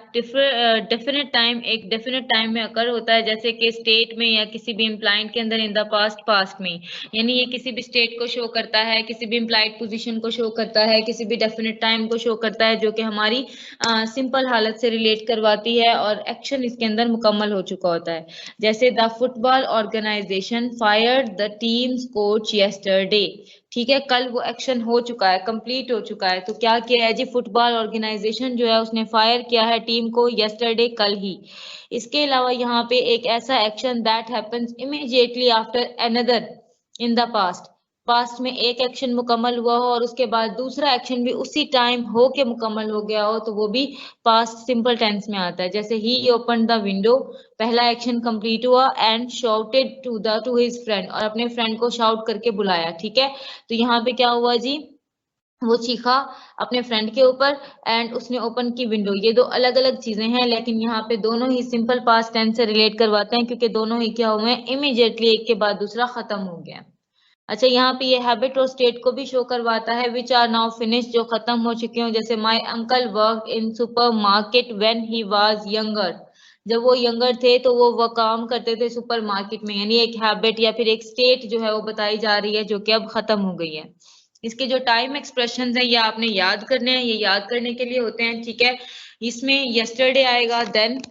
definite time, एक डेफिनेट टाइम में अकर होता है, जैसे कि स्टेट में या किसी भी इम्प्लाइड के अंदर इन द पास्ट, पास्ट में, यानी ये किसी भी स्टेट को शो करता है, किसी भी इम्प्लाइड पोजीशन को शो करता है, किसी भी डेफिनेट टाइम को शो करता है जो कि हमारी सिंपल हालत से रिलेट करवाती है और एक्शन इसके अंदर मुकम्मल हो चुका होता है। जैसे the football organization fired the teams coach yesterday, ठीक है, कल वो एक्शन हो चुका है, कंप्लीट हो चुका है। तो क्या किया है जी, फुटबॉल ऑर्गेनाइजेशन जो है उसने फायर किया है टीम को yesterday, कल ही। इसके अलावा यहाँ पे एक ऐसा action that happens immediately after another in the past, past में एक एक्शन मुकम्मल हुआ हो और उसके बाद दूसरा एक्शन भी उसी टाइम हो के मुकम्मल हो गया हो तो वो भी पास्ट सिंपल टेंस में आता है। जैसे ही ओपन द विंडो, पहला एक्शन कंप्लीट हुआ, and shouted to his friend, और अपने फ्रेंड को शाउट करके बुलाया, ठीक है। तो यहाँ पे क्या हुआ जी, वो चीखा अपने फ्रेंड के ऊपर एंड उसने ओपन की विंडो। ये दो अलग अलग चीजें हैं लेकिन यहाँ पे दोनों ही सिंपल पास्ट टेंस से रिलेट करवाते हैं क्योंकि दोनों ही क्या हुए हैं, इमीडिएटली एक के बाद दूसरा खत्म हो गया। अच्छा, यहाँ पे ये हैबिट और स्टेट को भी शो करवाता है, विच आर नाउ फिनिश, जो खत्म हो चुके हो। जैसे my uncle work in super market when he was younger, जब वो यंगर थे तो वो काम करते थे सुपर मार्केट में, यानी एक हैबिट या फिर एक स्टेट जो है वो बताई जा रही है जो कि अब खत्म हो गई है। इसके जो टाइम एक्सप्रेशन है ये आपने याद करने हैं, ये याद करने के लिए होते हैं, ठीक है। इसमें yesterday आएगा, देन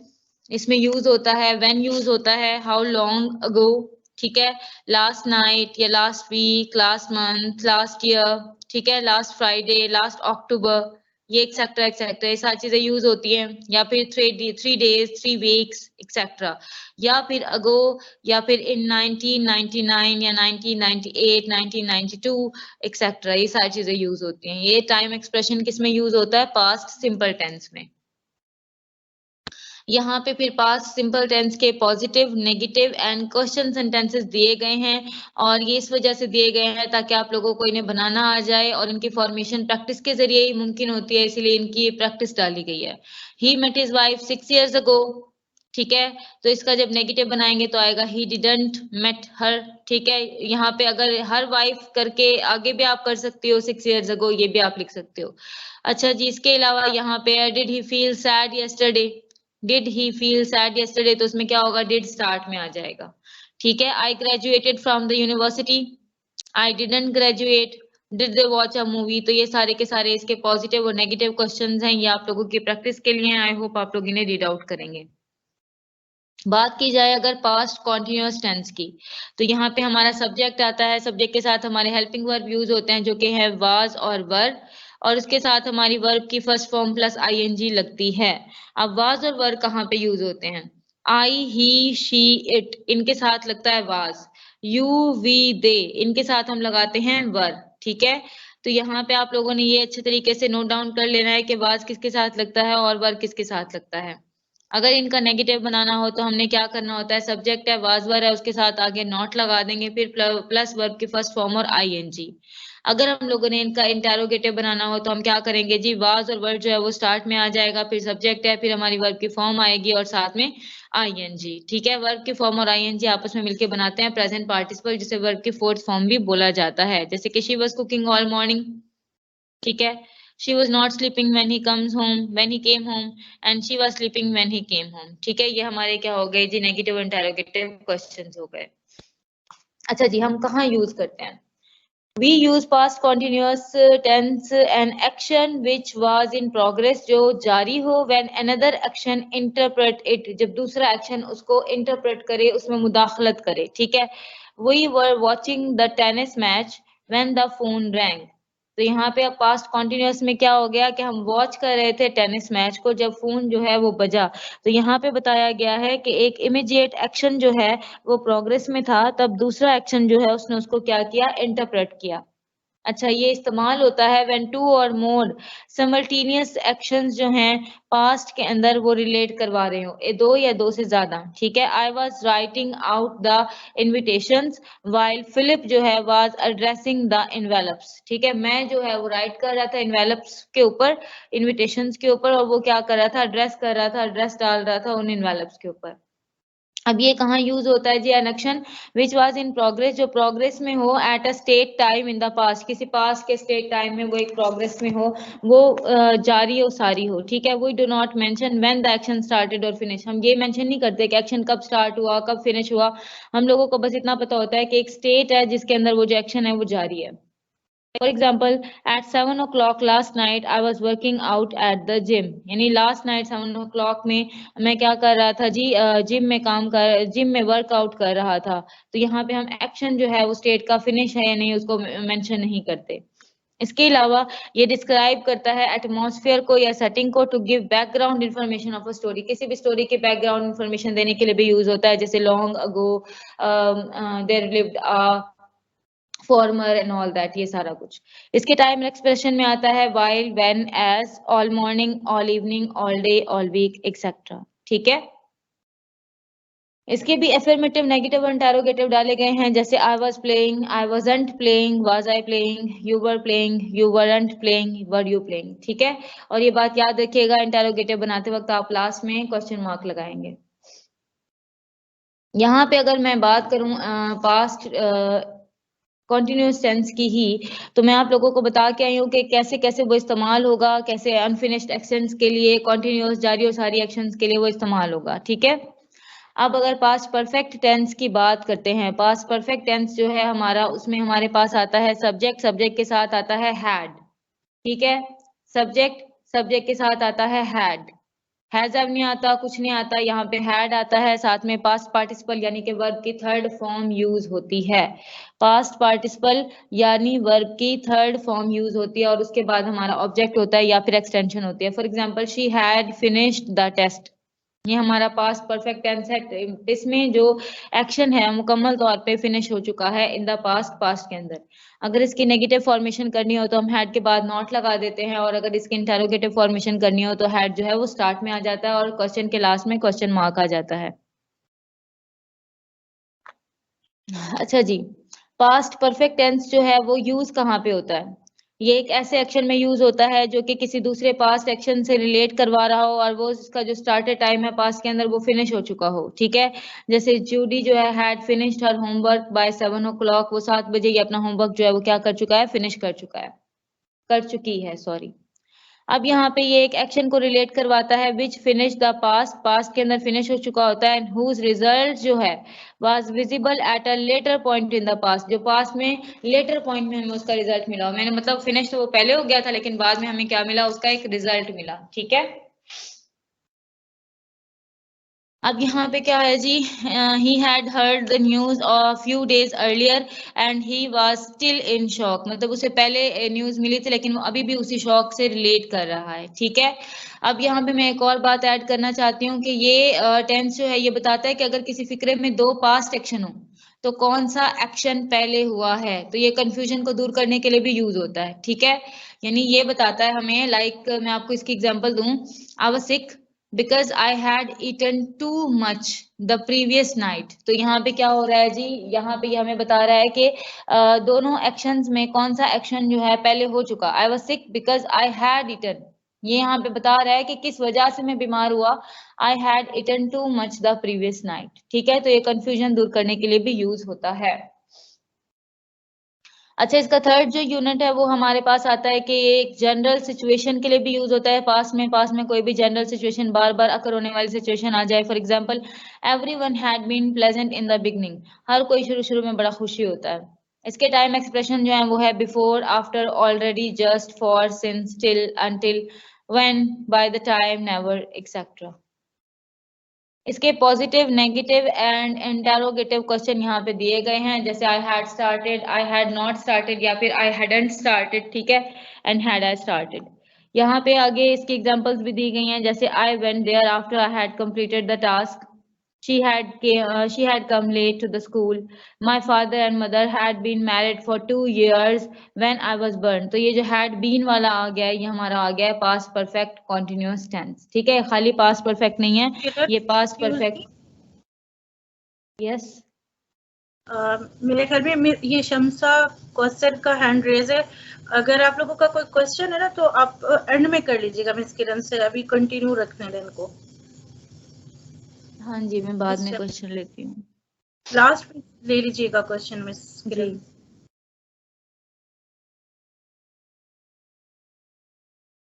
इसमें यूज होता है व्हेन, यूज होता है हाउ लॉन्ग अगो, ठीक है, लास्ट नाइट या last week, last month, last year, ठीक है, लास्ट फ्राइडे, लास्ट अक्टूबर, ये एक्सेट्रा एक्सेट्रा ये सारी चीजें यूज होती हैं। या फिर 3 days 3 weeks एक्सेट्रा, या फिर अगो, या फिर इन 1999 या 1998 1992 एक्सेट्रा, ये सारी चीजें यूज होती हैं। ये टाइम एक्सप्रेशन किस में यूज होता है, पास्ट सिंपल टेंस में। यहाँ पे फिर पास्ट सिंपल टेंस के positive, negative and question sentences दिए गए हैं और ये इस वजह से दिए गए हैं ताकि आप लोगों को इन्हें बनाना आ जाए और इनकी फॉर्मेशन प्रैक्टिस के जरिए ही मुमकिन होती है, इसलिए इनकी प्रैक्टिस डाली गई है। He met his wife 6 years ago, ठीक है, तो इसका जब नेगेटिव बनाएंगे तो आएगा ही डिडंट मेट हर, ठीक है। यहाँ पे अगर हर वाइफ करके आगे भी आप कर सकते हो 6 years ago, ये भी आप लिख सकते हो। अच्छा जी, इसके अलावा यहाँ पे did he feel sad yesterday, did he feel sad yesterday, तो उसमें क्या होगा, डिड स्टार्ट में आ जाएगा, ठीक है। I graduated from the university, I didn't graduate, did they watch a movie. तो ये सारे के सारे इसके पॉजिटिव और नेगेटिव क्वेश्चंस हैं, ये आप लोगों की प्रैक्टिस के लिए। आई होप आप लोग इन्हें रीड आउट करेंगे। बात की जाए अगर पास्ट कॉन्टिन्यूअस टेंस की, तो यहाँ पे हमारा सब्जेक्ट आता है, सब्जेक्ट के साथ हमारे हेल्पिंग वर्ब यूज होते हैं जो कि है वाज और वर, और उसके साथ हमारी वर्ब की फर्स्ट फॉर्म प्लस आईएनजी लगती है। अब वाज और वर कहाँ पे यूज होते हैं, आई, ही, शी, इट इनके साथ लगता है वाज। यू, वी, दे इनके साथ हम लगाते हैं वर। ठीक है, तो यहाँ पे आप लोगों ने ये अच्छे तरीके से नोट डाउन कर लेना है कि वाज किसके साथ लगता है और वर किसके साथ लगता है। अगर इनका नेगेटिव बनाना हो तो हमने क्या करना होता है, सब्जेक्ट है, वाज वर है, उसके साथ आगे नॉट लगा देंगे, फिर प्लस वर्ब की फर्स्ट फॉर्म और आईएनजी। अगर हम लोगों ने इनका इंटेरोगेटिव बनाना हो तो हम क्या करेंगे जी, वाज और वर्ब जो है वो स्टार्ट में आ जाएगा, फिर सब्जेक्ट है, फिर हमारी वर्ब की फॉर्म आएगी और साथ में आईएनजी। ठीक है, वर्ब की फॉर्म और आईएनजी आपस में मिलकर बनाते हैं प्रेजेंट पार्टिसिपल, जिसे वर्ब की फोर्थ फॉर्म भी बोला जाता है। जैसे कि she was cooking all morning. ठीक है, she was not sleeping when he comes home, when he came home, and she was sleeping when he came home. ठीक है, ये हमारे क्या हो गए जी, नेगेटिव इंटेरोगेटिव क्वेश्चंस हो गए। अच्छा जी, हम कहाँ यूज करते हैं? We use past continuous tense an action which was in progress जो जारी हो when another action interpret it जब दूसरा action उसको interpret करे, उसमें मुदाखलत करे। ठीक है, we were watching the tennis match when the phone rang। तो यहाँ पे अब पास्ट कॉन्टिन्यूअस में क्या हो गया कि हम वॉच कर रहे थे टेनिस मैच को जब फोन जो है वो बजा। तो यहाँ पे बताया गया है कि एक इमीडिएट एक्शन जो है वो प्रोग्रेस में था, तब दूसरा एक्शन जो है उसने उसको क्या किया, इंटरप्रेट किया। अच्छा, ये इस्तेमाल होता है व्हेन टू और मोर सिमल्टेनियस एक्शंस जो हैं पास्ट के अंदर वो रिलेट करवा रहे हो, दो या दो से ज्यादा। ठीक है, I was writing out the invitations while Philip जो है वाज एड्रेसिंग द इनवेलप्स। ठीक है, मैं जो है वो राइट कर रहा था इनवेलप्स के ऊपर, इनविटेशंस के ऊपर, और वो क्या कर रहा था, एड्रेस कर रहा था, एड्रेस डाल रहा था उन इनवेलप्स के ऊपर। अब ये कहाँ यूज होता है जी, an action which was in progress जो प्रोग्रेस में हो at a state time in the past, किसी पास्ट के स्टेट टाइम में वो एक प्रोग्रेस में हो, वो जारी और सारी हो। ठीक है, we do not mention when the action started और फिनिश, हम ये मेंशन नहीं करते कि एक्शन कब स्टार्ट हुआ कब फिनिश हुआ, हम लोगों को बस इतना पता होता है कि एक स्टेट है जिसके अंदर वो जो एक्शन है वो जारी है। For example, at 7 o'clock last night, I was working out at the gym. यानी last night 7 o'clock में मैं क्या कर रहा था जी, जिम में वर्कआउट कर रहा था। तो यहाँ पे हम एक्शन जो है वो स्टेट का फिनिश है या नहीं उसको मेंशन नहीं करते। इसके अलावा ये डिस्क्राइब करता है एटमॉस्फेयर को या सेटिंग को, to give background information of a story, किसी भी स्टोरी के बैकग्राउंड इन्फॉर्मेशन देने के लिए भी यूज होता है, जैसे long ago there lived a farmer and all that, ये सारा कुछ। इसके टाइम एक्सप्रेशन में आता है while, when, as, all morning, all evening, all day, all week, etcetera. ठीक है, इसके भी एफर्मेटिव, नेगेटिव, इंटरोगेटिव डाले गए हैं, जैसे I was playing, I wasn't playing, was I playing, you were playing, you weren't playing, were you playing. ठीक है, और ये बात याद रखिएगा, इंटरोगेटिव बनाते वक्त आप लास्ट में क्वेश्चन मार्क लगाएंगे। यहाँ पे अगर मैं बात करूं पास्ट कॉन्टिन्यूस टेंस की ही, तो मैं आप लोगों को बता के आई हूँ कि कैसे कैसे वो इस्तेमाल होगा, कैसे अनफिनिश्ड एक्शंस के लिए, कॉन्टिन्यूस जारी और सारी एक्शंस के लिए वो इस्तेमाल होगा। ठीक है, अब अगर पास्ट परफेक्ट टेंस की बात करते हैं, पास्ट परफेक्ट टेंस जो है हमारा, उसमें हमारे पास आता है सब्जेक्ट, सब्जेक्ट के साथ आता है हैड। ठीक है, सब्जेक्ट, सब्जेक्ट के साथ आता है हैड, हैज अब नहीं आता, कुछ नहीं आता, यहाँ पे हैड आता है, साथ में पास्ट पार्टिसिपल यानी कि वर्ब की थर्ड फॉर्म यूज होती है। पास्ट पार्टिसिपल यानी वर्ब की थर्ड फॉर्म यूज होती है, और उसके बाद हमारा ऑब्जेक्ट होता है या फिर एक्सटेंशन होती है। For example, she had finished the test, ये हमारा पास्ट परफेक्ट टेंस है, इसमें जो एक्शन है मुकम्मल तौर पे फिनिश हो चुका है इन द पास्ट, पास्ट के अंदर। अगर इसकी नेगेटिव फॉर्मेशन करनी हो तो हम हैड के बाद नॉट लगा देते हैं, और अगर इसकी इंटेरोगेटिव फॉर्मेशन करनी हो तो हैड जो है वो स्टार्ट में आ जाता है और क्वेश्चन के लास्ट में क्वेश्चन मार्क आ जाता है। अच्छा जी, पास्ट परफेक्ट टेंस जो है वो यूज कहाँ पे होता है? ये एक ऐसे एक्शन में यूज होता है जो कि किसी दूसरे पास्ट एक्शन से रिलेट करवा रहा हो और वो उसका जो स्टार्टेड टाइम है पास्ट के अंदर वो फिनिश हो चुका हो। ठीक है, जैसे जूडी जो है had finished her homework by 7 o'clock, वो 7 बजे ही अपना होमवर्क जो है वो क्या कर चुका है, फिनिश कर चुका है, कर चुकी है, सॉरी। अब यहाँ पे ये एक एक्शन को रिलेट करवाता है विच फिनिश द पास्ट, पास्ट के अंदर फिनिश हो चुका होता है, हुज रिजल्ट जो है was visible at a later point in the past, जो पास्ट में लेटर पॉइंट में हमें उसका रिजल्ट मिला। मैंने मतलब फिनिश तो वो पहले हो गया था लेकिन बाद में हमें क्या मिला, उसका एक रिजल्ट मिला। ठीक है, अब यहाँ पे क्या है जी, he had heard the news a few days earlier and he was still in shock, मतलब उसे पहले न्यूज मिली थी लेकिन वो अभी भी उसी शॉक से रिलेट कर रहा है। ठीक है, अब यहाँ पे मैं एक और बात ऐड करना चाहती हूँ कि ये टेंस जो है ये बताता है कि अगर किसी फिक्रे में दो पास्ट एक्शन हो तो कौन सा एक्शन पहले हुआ है, तो ये कंफ्यूजन को दूर करने के लिए भी यूज होता है। ठीक है, यानी ये बताता है हमें, लाइक मैं आपको इसकी एग्जांपल दूं, I was sick because I had eaten too much the previous night। तो यहाँ पे क्या हो रहा है जी, यहाँ पे ये हमें बता रहा है कि दोनों एक्शंस में कौन सा एक्शन जो है पहले हो चुका। I was sick because I had eaten, ये यहाँ पे बता रहा है कि किस वजह से मैं बीमार हुआ। I had eaten too much the previous night। ठीक है, तो ये कंफ्यूजन दूर करने के लिए भी यूज होता है। अच्छा, इसका थर्ड जो यूनिट है वो हमारे पास आता है कि ये एक जनरल सिचुएशन के लिए भी यूज होता है। पास में कोई भी जनरल सिचुएशन, बार बार अकर होने वाली सिचुएशन आ जाए। For example, everyone had been pleasant in the beginning, हर कोई शुरू में बड़ा खुशी होता है। इसके टाइम एक्सप्रेशन जो है वो है before, after, already, just, for, since, till, until, when, by the time, never, etcetera. इसके positive, negative and interrogative question यहाँ पे दिए गए हैं, जैसे I had started, I had not started, या फिर आई हैडंट स्टार्टेड। ठीक है, एंड हैड आई स्टार्टेड। यहाँ पे आगे इसकी एग्जांपल्स भी दी गई हैं, जैसे I went there after I had completed the task, she had come late to the school, my father and mother had been married for 2 years when I was born। तो ये जो had been वाला आ गया है ये हमारा आ गया है past perfect continuous tense। ठीक है, खाली past perfect नहीं है, ये past perfect। यस,
मेरे ख्याल में ये शम्सा कौसर का हैंड रेज है। अगर आप लोगों का कोई क्वेश्चन है ना तो आप एंड में कर लीजिएगा मिस किरण से, अभी कंटिन्यू रखने दें इनको।
हाँ जी, मैं बाद में क्वेश्चन लेती हूँ।
लास्ट में ले लीजिएगा क्वेश्चन मिस किरण।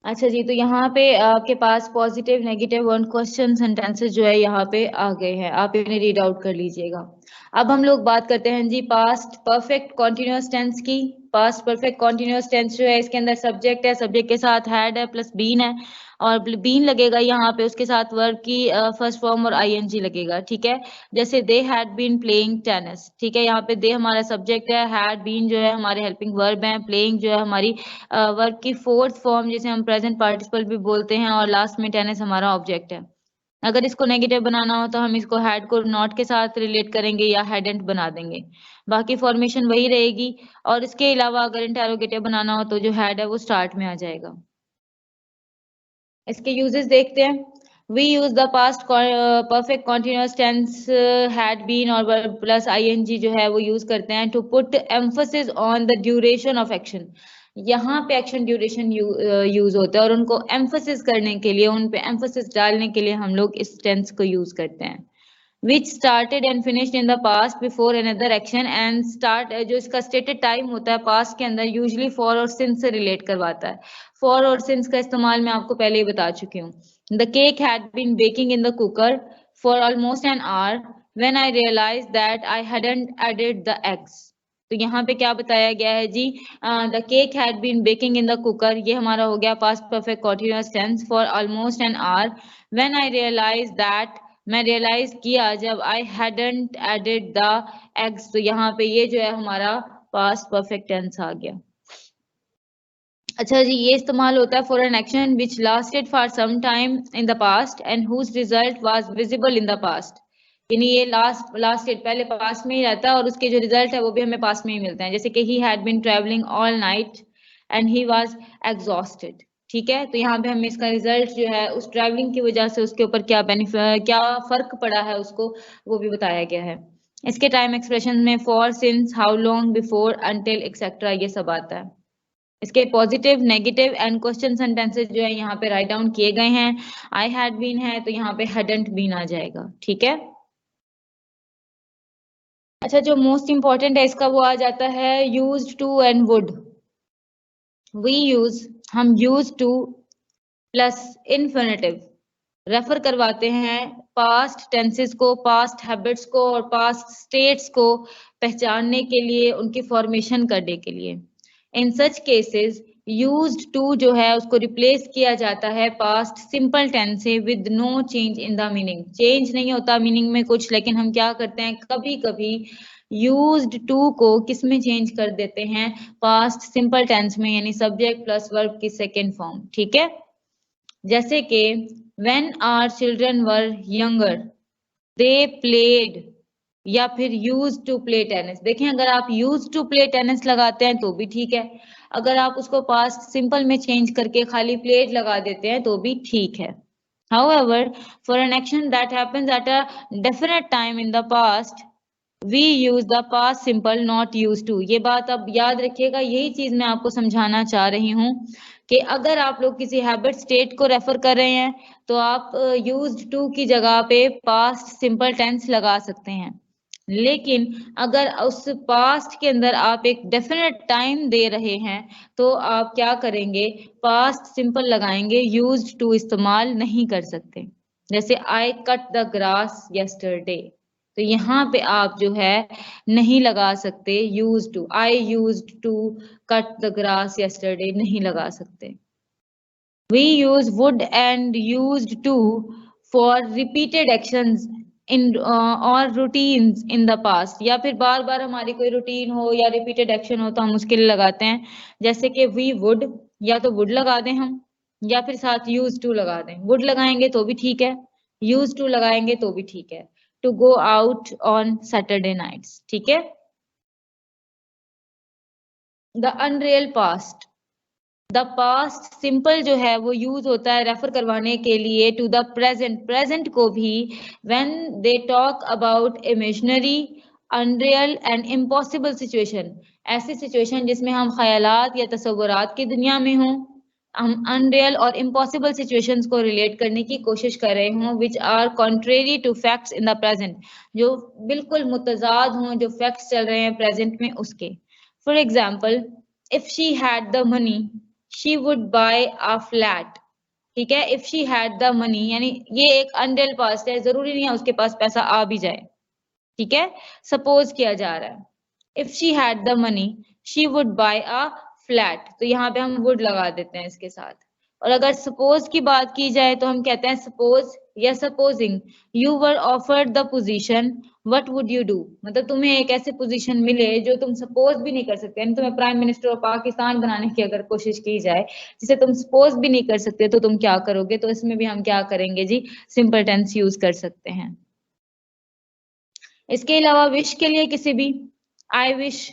अच्छा जी, तो यहाँ पे आपके पास पॉजिटिव, नेगेटिव और क्वेश्चन सेंटेंसेस जो है यहाँ पे आ गए हैं, आप इन्हें रीड आउट कर लीजिएगा। अब हम लोग बात करते हैं जी पास्ट परफेक्ट कॉन्टिन्यूअस टेंस की। पास्ट परफेक्ट कॉन्टिन्यूअस टेंस जो है इसके अंदर सब्जेक्ट है, सब्जेक्ट के साथ हैड है प्लस बीन है, और बीन लगेगा यहाँ पे, उसके साथ वर्ब की फर्स्ट फॉर्म और आईएनजी लगेगा। ठीक है, जैसे they had been playing tennis. ठीक है, यहाँ पे दे हमारा सब्जेक्ट है, हैड बीन जो है हमारे हेल्पिंग वर्ब है, प्लेइंग जो है हमारी वर्ब की फोर्थ फॉर्म जिसे हम प्रेजेंट पार्टिसिपल भी बोलते हैं, और लास्ट में टेनिस हमारा ऑब्जेक्ट है। अगर इसको नेगेटिव बनाना हो तो हम इसको हैड को नॉट के साथ रिलेट करेंगे या हैडेंट बना देंगे, बाकी फॉर्मेशन वही रहेगी। और इसके अलावा अगर इंटरोगेटिव बनाना हो तो जो हैड है वो स्टार्ट में आ जाएगा। इसके यूजेस देखते हैं। We use the past perfect continuous tense had been और verb plus ing जो है वो यूज करते हैं to put emphasis on the duration of action। यहाँ पे एक्शन ड्यूरेशन यूज होता है और उनको एम्फोसिस करने के लिए, उन पे एम्फोसिस डालने के लिए हम लोग इस टेंस को यूज करते हैं। Which started and finished in the past before another action and start जो इसका stated time होता है past के अंदर usually for और since से relate करवाता है। For और since का इस्तेमाल मैं आपको पहले ही बता चुकी हूँ। The cake had been baking in the cooker for almost an hour when I realized that I hadn't added the eggs। तो यहाँ पे क्या बताया गया है जी, the cake had been baking in the cooker, ये हमारा हो गया past perfect continuous tense for almost an hour when I realized that, मैं रियलाइज किया जब I hadn't added the eggs, तो यहाँ पे ये जो है हमारा पास्ट परफेक्ट टेंस आ गया। अच्छा जी, ये इस्तेमाल होता है for an action which lasted for some time in the past and whose result was visible in the past. यानी ये लास्टेड पहले पास्ट में ही रहता है और उसके जो रिजल्ट है वो भी हमें पास्ट में ही मिलते हैं, जैसे कि he had been travelling all night and he was exhausted. ठीक है, तो यहाँ पे हमें इसका रिजल्ट जो है उस ट्रैवलिंग की वजह से उसके ऊपर क्या बेनिफिट, क्या फर्क पड़ा है उसको, वो भी बताया गया है। इसके टाइम एक्सप्रेशन में for, since, how long, before, until, etcetera ये सब आता है। इसके positive, negative and question sentences जो है यहाँ पे राइट डाउन किए गए हैं। आई हैड बीन है तो यहाँ पे हैडंट बीन आ जाएगा। ठीक है, अच्छा जो मोस्ट इंपॉर्टेंट है इसका वो आ जाता है used to and would. We use, हम use to plus infinitive refer करवाते हैं पास्ट टेंसेस को, पास्ट हैबिट्स को और पास्ट स्टेट्स को पहचानने के लिए, उनकी फॉर्मेशन करने के लिए। In such cases used to जो है उसको रिप्लेस किया जाता है पास्ट सिंपल टेंस से with no change in the meaning. Change नहीं होता मीनिंग में कुछ, लेकिन हम क्या करते हैं कभी कभी यूज्ड टू को किस में चेंज कर देते हैं, पास्ट सिंपल टेंस में, यानी सब्जेक्ट प्लस वर्ब की सेकेंड फॉर्म। ठीक है, जैसे कि when our children were younger they played, या फिर यूज टू प्ले टेनिस। देखें अगर आप यूज टू प्ले टेनिस लगाते हैं तो भी ठीक है, अगर आप उसको पास्ट सिंपल में चेंज करके खाली प्लेड लगा देते हैं तो भी ठीक है। However, for an action that happens at a definite time in the past, we use the past simple not used to। ये बात अब याद रखिएगा, यही चीज मैं आपको समझाना चाह रही हूँ कि अगर आप लोग किसी हैबिट स्टेट को रेफर कर रहे हैं तो आप यूज्ड टू की जगह पे पास्ट सिंपल टेंस लगा सकते हैं, लेकिन अगर उस पास्ट के अंदर आप एक डेफिनेट टाइम दे रहे हैं तो आप क्या करेंगे, पास्ट सिंपल लगाएंगे, यूज्ड टू इस्तेमाल नहीं कर सकते। जैसे I cut the grass yesterday, तो यहाँ पे आप जो है नहीं लगा सकते used to, I used to cut the grass yesterday नहीं लगा सकते। We use would and used to for repeated actions in or routines in the past, या फिर बार बार हमारी कोई रूटीन हो या रिपीटेड एक्शन हो तो हम उसके लिए लगाते हैं। जैसे कि we would, या तो would लगा दें हम या फिर साथ used to लगा दें। would लगाएंगे तो भी ठीक है, used to लगाएंगे तो भी ठीक है। to go out on Saturday nights, ठीक है। the unreal past, the past simple जो है वो यूज होता है रेफर करवाने के लिए टू द प्रेजेंट, प्रेजेंट को भी when they talk about imaginary unreal and impossible situation, ऐसी सिचुएशन जिसमें हम ख्यालात या तस्वुरात की दुनिया में हों, हम अनरियल और इम्पॉसिबल सिचुएशंस को रिलेट करने की कोशिश कर रहे हों, which are contrary to facts in the present, जो बिल्कुल मुतजाद हों जो फैक्ट्स चल रहे हैं प्रेजेंट में उसके। For example, if she had the money she would buy a flat, ठीक है। if she had the money यानी ये एक अनरियल पास्ट है, जरूरी नहीं है उसके पास पैसा आ भी जाए, ठीक है, सपोज किया जा रहा है। if she had the money she would buy a flat, तो यहाँ पे हम would लगा देते हैं इसके साथ। और अगर सपोज की बात की जाए तो हम कहते हैं सपोज या supposing you were offered the position what would you do, मतलब तुम्हें एक ऐसे पोजीशन मिले जो तुम सपोज भी नहीं कर सकते, यानी तुम्हें प्राइम मिनिस्टर ऑफ पाकिस्तान बनाने की अगर कोशिश की जाए जिसे तुम सपोज भी नहीं कर सकते तो तुम क्या करोगे, तो इसमें भी हम क्या करेंगे जी, सिंपल टेंस यूज कर सकते हैं। इसके अलावा विश के लिए किसी भी आई विश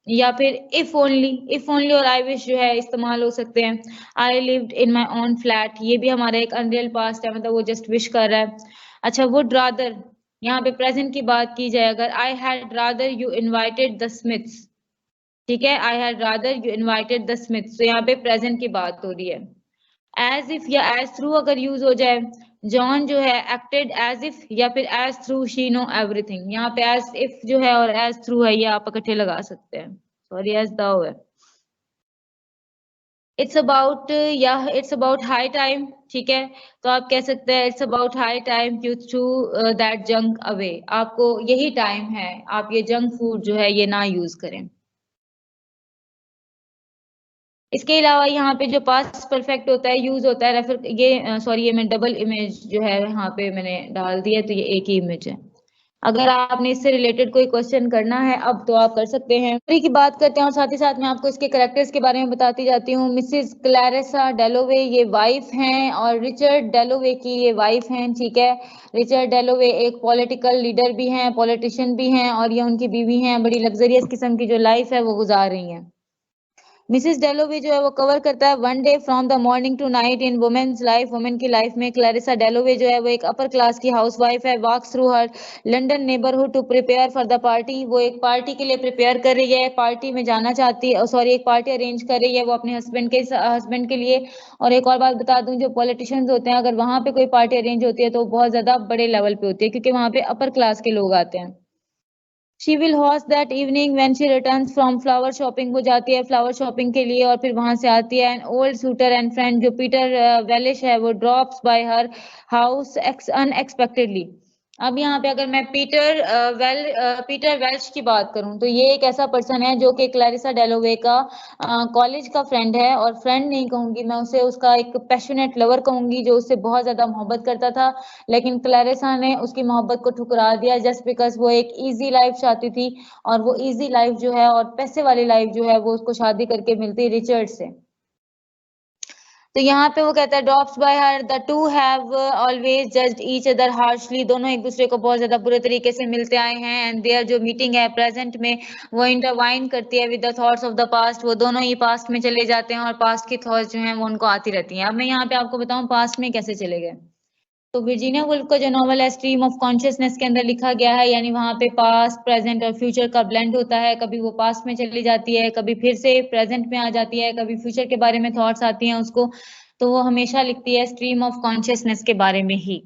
या फिर इफ ओनली और आई विश जो है इस्तेमाल हो सकते हैं। I lived in my own flat, ये भी हमारा एक अनरियल पास्ट है, मतलब वो जस्ट विश कर रहा है। अच्छा, वुड रादर, यहाँ पे प्रेजेंट की बात की जाए अगर, I had rather you invited the Smiths, ठीक है, I had rather you invited the Smiths, तो यहाँ पे प्रेजेंट की बात हो रही है। एज इफ या एज थ्रू अगर यूज हो जाए, जॉन जो है एक्टेड एज इफ या फिर as though she know everything, यहाँ पे एज इफ जो है और एज थ्रू है ये आप इकट्ठे लगा सकते हैं, सॉरी एज दाउ है। इट्स अबाउट या इट्स अबाउट हाई टाइम, ठीक है, तो आप कह सकते हैं it's about high time you through that junk away, आपको यही टाइम है आप ये जंक फूड जो है ये ना यूज करें। इसके अलावा यहाँ पे जो पास्ट परफेक्ट होता है यूज होता है रेफर, ये सॉरी ये मैं डबल इमेज जो है यहाँ पे मैंने डाल दिया, तो ये एक ही इमेज है। अगर आपने इससे रिलेटेड कोई क्वेश्चन करना है अब तो आप कर सकते हैं। की बात करते हैं और साथ ही साथ मैं आपको इसके कैरेक्टर्स के बारे में बताती जाती हूँ। मिसेस क्लैरिसा डेलोवे ये वाइफ हैं और रिचर्ड डेलोवे की ये वाइफ हैं, ठीक है। रिचर्ड डेलोवे एक पॉलिटिकल लीडर भी हैं, पॉलिटिशियन भी हैं और ये उनकी बीवी हैं, बड़ी लग्जरियस किस्म की जो लाइफ है वो गुजार रही हैं। मिसेस डेलोवे जो है वो कवर करता है one day from the morning to night in women's life, women की लाइफ में। क्लैरिसा डेलोवे जो है वो एक अपर क्लास की हाउसवाइफ है, walks through her London neighbourhood to prepare for the party, वो एक पार्टी के लिए प्रिपेयर कर रही है, पार्टी में जाना चाहती है, सॉरी एक पार्टी अरेंज कर रही है वो अपने हस्बैंड के लिए। और एक और बात बता दूं, जो पॉलिटिशियंस होते हैं अगर वहां पे कोई पार्टी अरेंज होती है तो बहुत ज्यादा बड़े लेवल पे होती है क्योंकि वहां पे अपर क्लास के लोग आते हैं। She will host that evening when she returns from flower shopping, वो जाती है फ्लावर शॉपिंग के लिए और फिर वहां से आती है। An old suitor and friend जो पीटर वेलिश है वो drops by her house unexpectedly, अब यहाँ पे अगर मैं पीटर वेल्च की बात करूं तो ये एक ऐसा पर्सन है जो कि क्लैरिसा डेलोवे का कॉलेज का फ्रेंड है, और फ्रेंड नहीं कहूंगी मैं उसे, उसका एक पैशनेट लवर कहूंगी जो उससे बहुत ज्यादा मोहब्बत करता था। लेकिन क्लैरिसा ने उसकी मोहब्बत को ठुकरा दिया जस्ट बिकॉज वो एक इजी लाइफ चाहती थी, और वो इजी लाइफ जो है और पैसे वाली लाइफ जो है वो उसको शादी करके मिलती रिचर्ड से। तो यहाँ पे वो कहता है drops bye her the two have always judged each other harshly, दोनों एक दूसरे को बहुत ज्यादा बुरे तरीके से मिलते आए हैं, एंड देयर जो मीटिंग है प्रेजेंट में वो इंटरवाइन करती है with the thoughts of the past, वो दोनों ही पास्ट में चले जाते हैं और पास्ट की थॉट्स जो हैं वो उनको आती रहती हैं। अब मैं यहाँ पे आपको बताऊं पास्ट में कैसे चले गए। तो वर्जीनिया वुल्फ का जो नॉवल है स्ट्रीम ऑफ कॉन्शियसनेस के अंदर लिखा गया है, यानी वहाँ पे पास्ट प्रेजेंट और फ्यूचर का ब्लेंड होता है, कभी वो पास्ट में चली जाती है, कभी फिर से प्रेजेंट में आ जाती है, कभी फ्यूचर के बारे में थॉट्स आती हैं उसको, तो वो हमेशा लिखती है स्ट्रीम ऑफ कॉन्शियसनेस के बारे में ही।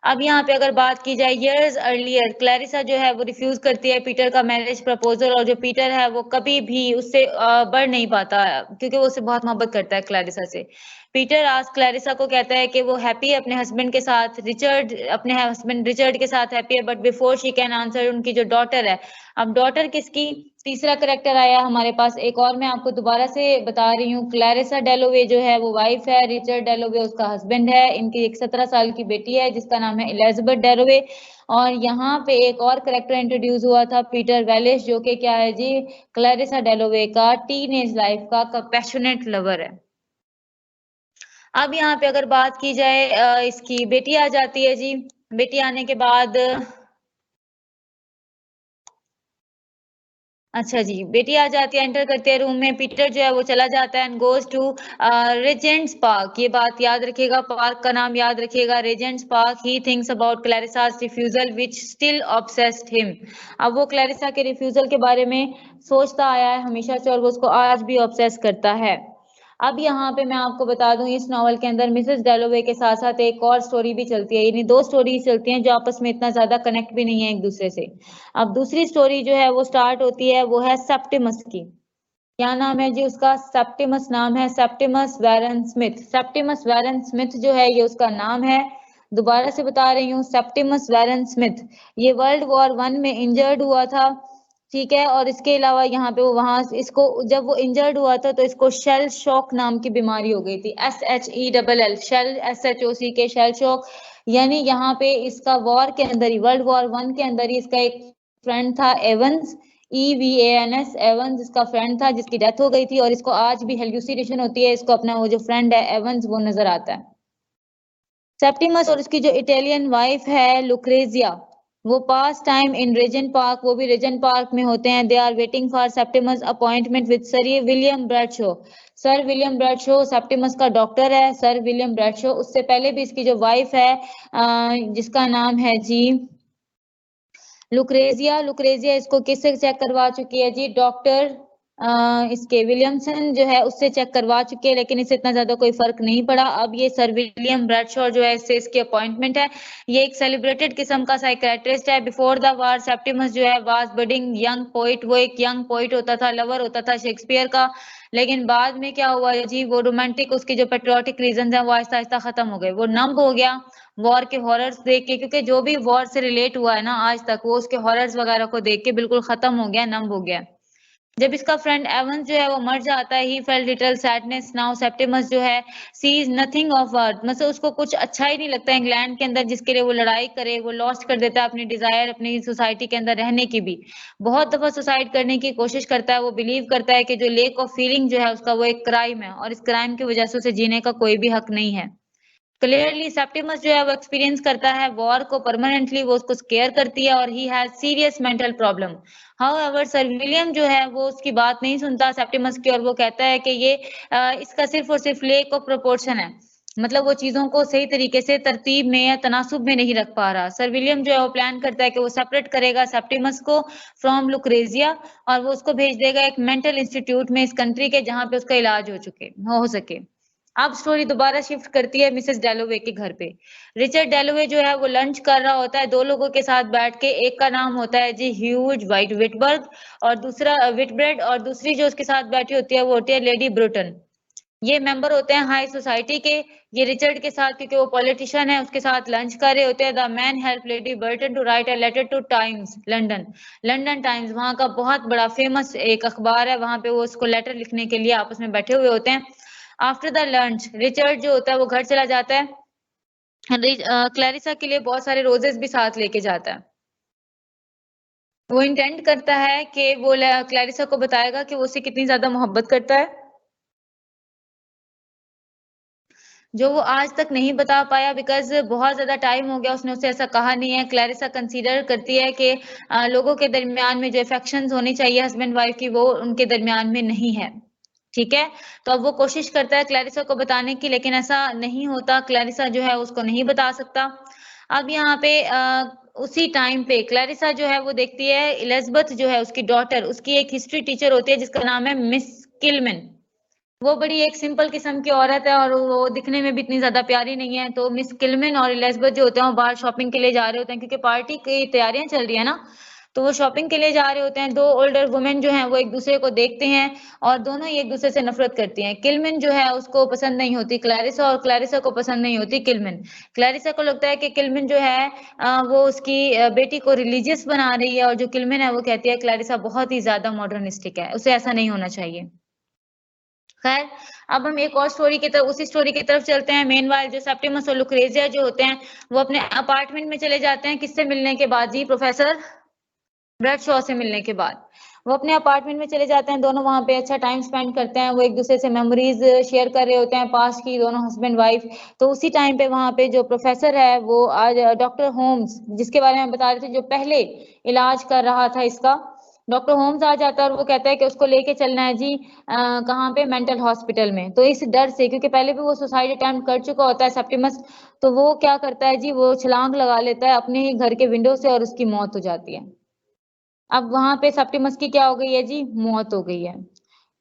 अब यहाँ पे अगर बात की जाए इयर्स अर्लियर, क्लैरिसा जो है वो रिफ्यूज करती है पीटर का मैरिज प्रपोजल, और जो पीटर है वो कभी भी उससे बढ़ नहीं पाता क्योंकि वो उससे बहुत मोहब्बत करता है क्लैरिसा से। पीटर आज क्लैरिसा को कहता है कि वो हैप्पी है अपने हस्बैंड के साथ, अपने हस्बैंड रिचर्ड के साथ हैप्पी है, but before she can answer उनकी जो डॉटर है। अब डॉटर किसकी, तीसरा करेक्टर आया हमारे पास एक और, मैं आपको दोबारा से बता रही हूँ। क्लैरिसा डेलोवे जो है वो वाइफ है, रिचर्ड डेलोवे उसका हस्बैंड है, इनकी एक 17 साल की बेटी है जिसका नाम है एलिजाबेथ डेलोवे। और यहाँ पे एक और करेक्टर इंट्रोड्यूस हुआ था पीटर वेलिश, जो कि क्या है जी, क्लैरिसा डेलोवे का टीनेज लाइफ का पैशनेट लवर है। अब यहाँ पे अगर बात की जाए इसकी बेटी आ जाती है जी, बेटी आने के बाद अच्छा जी, बेटी आ जाती है, एंटर करते हैं रूम में, पीटर जो है वो चला जाता है and goes to Regents Park. ये बात याद रखिएगा, पार्क का नाम याद रखिएगा, Regents Park. He thinks about Clarissa's refusal which still obsessed him. अब वो क्लैरिसा के रिफ्यूजल के बारे में सोचता आया है हमेशा से, और वो उसको आज भी ऑब्सेस करता है। अब यहाँ पे मैं आपको बता दूं इस नॉवल के अंदर मिसेस डेलोवे के साथ साथ एक और स्टोरी भी चलती है, यानी दो स्टोरी चलती हैं जो आपस में इतना ज्यादा कनेक्ट भी नहीं है एक दूसरे से। अब दूसरी स्टोरी जो है वो स्टार्ट होती है, वो है सेप्टिमस की। क्या नाम है जी उसका, सेप्टिमस नाम है, Septimus Warren Smith. Septimus Warren Smith जो है ये उसका नाम है, दोबारा से बता रही हूँ, सेप्टिमस वैरन स्मिथ। ये वर्ल्ड वॉर 1 में इंजर्ड हुआ था, ठीक है, और इसके अलावा यहाँ पे वो वहां इसको जब वो इंजर्ड हुआ था तो इसको शेल शॉक नाम की बीमारी हो गई थी, SHELL शेल SHOC के शेल शॉक। यानी यहाँ पे इसका वॉर के अंदर ही, वर्ल्ड वॉर 1 के अंदर ही इसका एक फ्रेंड था एवंस, EVANS एवंस इसका फ्रेंड था जिसकी डेथ हो गई थी, और इसको आज भी हेल्यूसिनेशन होती है, इसको अपना वो जो फ्रेंड है एवंस वो नजर आता है। सेप्टिमस और उसकी जो इटालियन वाइफ है लुक्रेजिया, वो पास टाइम इन रेजेंट पार्क, वो भी रेजेंट पार्क में होते हैं। They are waiting for Septimus appointment with Sir William Bradshaw. Sir William Bradshaw Septimus का डॉक्टर है, सर विलियम ब्रैडशो। उससे पहले भी इसकी जो वाइफ है जिसका नाम है जी लुक्रेजिया, लुक्रेजिया इसको किससे चेक करवा चुकी है जी, डॉक्टर इसके विलियमसन जो है उससे चेक करवा चुके हैं, लेकिन इससे इतना ज्यादा कोई फर्क नहीं पड़ा। अब ये सर विलियम ब्रैडशॉ जो है इससे इसकी अपॉइंटमेंट है। ये एक सेलिब्रेटेड किस्म का साइकियाट्रिस्ट है। बिफोर द वार सेप्टिमस जो है वाज बडिंग यंग पोइट, वो एक यंग पोइट होता था, लवर होता था शेक्सपियर का। लेकिन बाद में क्या हुआ जी, वो रोमांटिक उसके जो पेट्रियोटिक रीजन है वो आहिस्ता आहिस्ता खत्म हो गए, वो नंब हो गया वॉर के हॉरर्स देख के, क्योंकि जो भी वॉर से रिलेट हुआ है ना आज तक वो उसके हॉरर्स वगैरह को देख के बिल्कुल खत्म हो गया, नंब हो गया। जब इसका फ्रेंड एवंस जो है वो मर जाता है, he felt little sadness. Now Septimus जो है सीज नथिंग ऑफ अर्थ, मतलब उसको कुछ अच्छा ही नहीं लगता इंग्लैंड के अंदर जिसके लिए वो लड़ाई करे, वो लॉस्ट कर देता है अपनी डिजायर अपनी सोसाइटी के अंदर रहने की भी। बहुत दफा सुसाइड करने की कोशिश करता है, वो बिलीव करता है कि जो लेक ऑफ फीलिंग जो है उसका वो एक क्राइम है, और इस क्राइम की वजह से उसे जीने का कोई भी हक नहीं है। क्लियरली सेप्टिमस जो है वो एक्सपीरियंस करता है वॉर को परमानेंटली, वो उसको स्केयर करती है, और he has serious mental problem. However sir William जो है वो उसकी बात नहीं सुनता सेप्टिमस की, और वो कहता है कि ये इसका सिर्फ और सिर्फ लेक ऑफ प्रोपोर्शन है, मतलब वो चीजों को सही तरीके से तरतीब में या तनासुब में नहीं रख पा रहा। सर विलियम जो है वो प्लान करता है कि वो सेपरेट करेगा सेप्टिमस को फ्रॉम लुक्रेजिया, और वो उसको भेज देगा एक मेंटल इंस्टीट्यूट में इस कंट्री के जहाँ पे उसका इलाज हो सके। अब स्टोरी दोबारा शिफ्ट करती है मिसेस डेलोवे के घर पे। रिचर्ड डेलोवे जो है वो लंच कर रहा होता है दो लोगों के साथ बैठ के, एक का नाम होता है जी ह्यूज वाइट विटबर्ग और दूसरा विटब्रेड, और दूसरी जो उसके साथ बैठी होती है वो होती है लेडी ब्रुटन। ये मेंबर होते हैं हाई सोसाइटी के। ये रिचर्ड के साथ, क्योंकि वो पॉलिटिशियन है, उसके साथ लंच कर रहे होते हैं। The man help lady Burton to write a letter to Times London. London Times वहाँ का बहुत बड़ा फेमस एक अखबार है, वहाँ पे वो उसको लेटर लिखने के लिए आपस में बैठे हुए होते हैं। आफ्टर द लंच रिचर्ड जो होता है वो घर चला जाता है। क्लैरिसा के लिए बहुत सारे रोजेस भी साथ लेके जाता है। वो इंटेंड करता है कि वो क्लैरिसा को बताएगा कि वो उससे कितनी ज्यादा मोहब्बत करता है, जो वो आज तक नहीं बता पाया बिकॉज बहुत ज्यादा टाइम हो गया, उसने उसे ऐसा कहा नहीं है। क्लैरिसा कंसीडर करती है कि लोगों के दरमियान में जो अफेक्शंस होनी चाहिए हस्बैंड वाइफ की, वो उनके दरमियान में नहीं है। ठीक है, तो अब वो कोशिश करता है क्लैरिसा को बताने की, लेकिन ऐसा नहीं होता। क्लैरिसा जो है उसको नहीं बता सकता। अब यहाँ पे उसी टाइम पे क्लैरिसा जो है वो देखती है एलिजाबेथ जो है उसकी डॉटर, उसकी एक हिस्ट्री टीचर होती है जिसका नाम है मिस किलमैन। वो बड़ी एक सिंपल किस्म की औरत है और वो दिखने में भी इतनी ज्यादा प्यारी नहीं है। तो मिस किलमैन और एलिजाबेथ जो होते हैं वो बाहर शॉपिंग के लिए जा रहे होते हैं, क्योंकि पार्टी की तैयारियां चल रही है ना, तो वो शॉपिंग के लिए जा रहे होते हैं। दो ओल्डर वुमेन जो हैं वो एक दूसरे को देखते हैं और दोनों ही एक दूसरे से नफरत करती हैं। किलमैन जो है उसको पसंद नहीं होती क्लैरिसा, और क्लैरिसा को पसंद नहीं होती किलमैन। क्लैरिसा को लगता है कि किलमैन जो है वो उसकी बेटी को रिलीजियस बना रही है, और जो किलमैन है वो कहती है क्लैरिसा बहुत ही ज्यादा मॉडर्निस्टिक है, उसे ऐसा नहीं होना चाहिए। खैर, अब हम एक और स्टोरी की तरफ, उसी स्टोरी की तरफ चलते हैं। मेनवाइल जो सेप्टिमस और लुक्रेजिया जो होते हैं वो अपने अपार्टमेंट में चले जाते हैं। किससे मिलने के बाद जी? प्रोफेसर ब्रैडशॉ से मिलने के बाद वो अपने अपार्टमेंट में चले जाते हैं। दोनों वहां पे अच्छा टाइम स्पेंड करते हैं, वो एक दूसरे से मेमोरीज शेयर कर रहे होते हैं पास्ट की, दोनों हस्बैंड वाइफ। तो उसी टाइम पे वहां पे जो प्रोफेसर है वो आज डॉक्टर होम्स, जिसके बारे में बता रहे थे, जो पहले इलाज कर रहा था इसका, डॉक्टर होम्स आ जाता है और वो कहता है कि उसको लेके चलना है जी कहाँ पे? मेंटल हॉस्पिटल में। तो इस डर से, क्योंकि पहले भी वो सुसाइड अटेम्प्ट कर चुका होता है सेप्टिमस, तो वो क्या करता है जी, वो छलांग लगा लेता है अपने ही घर के विंडो से और उसकी मौत हो जाती है। अब वहां पे सेप्टिमस की क्या हो गई है जी? मौत हो गई है।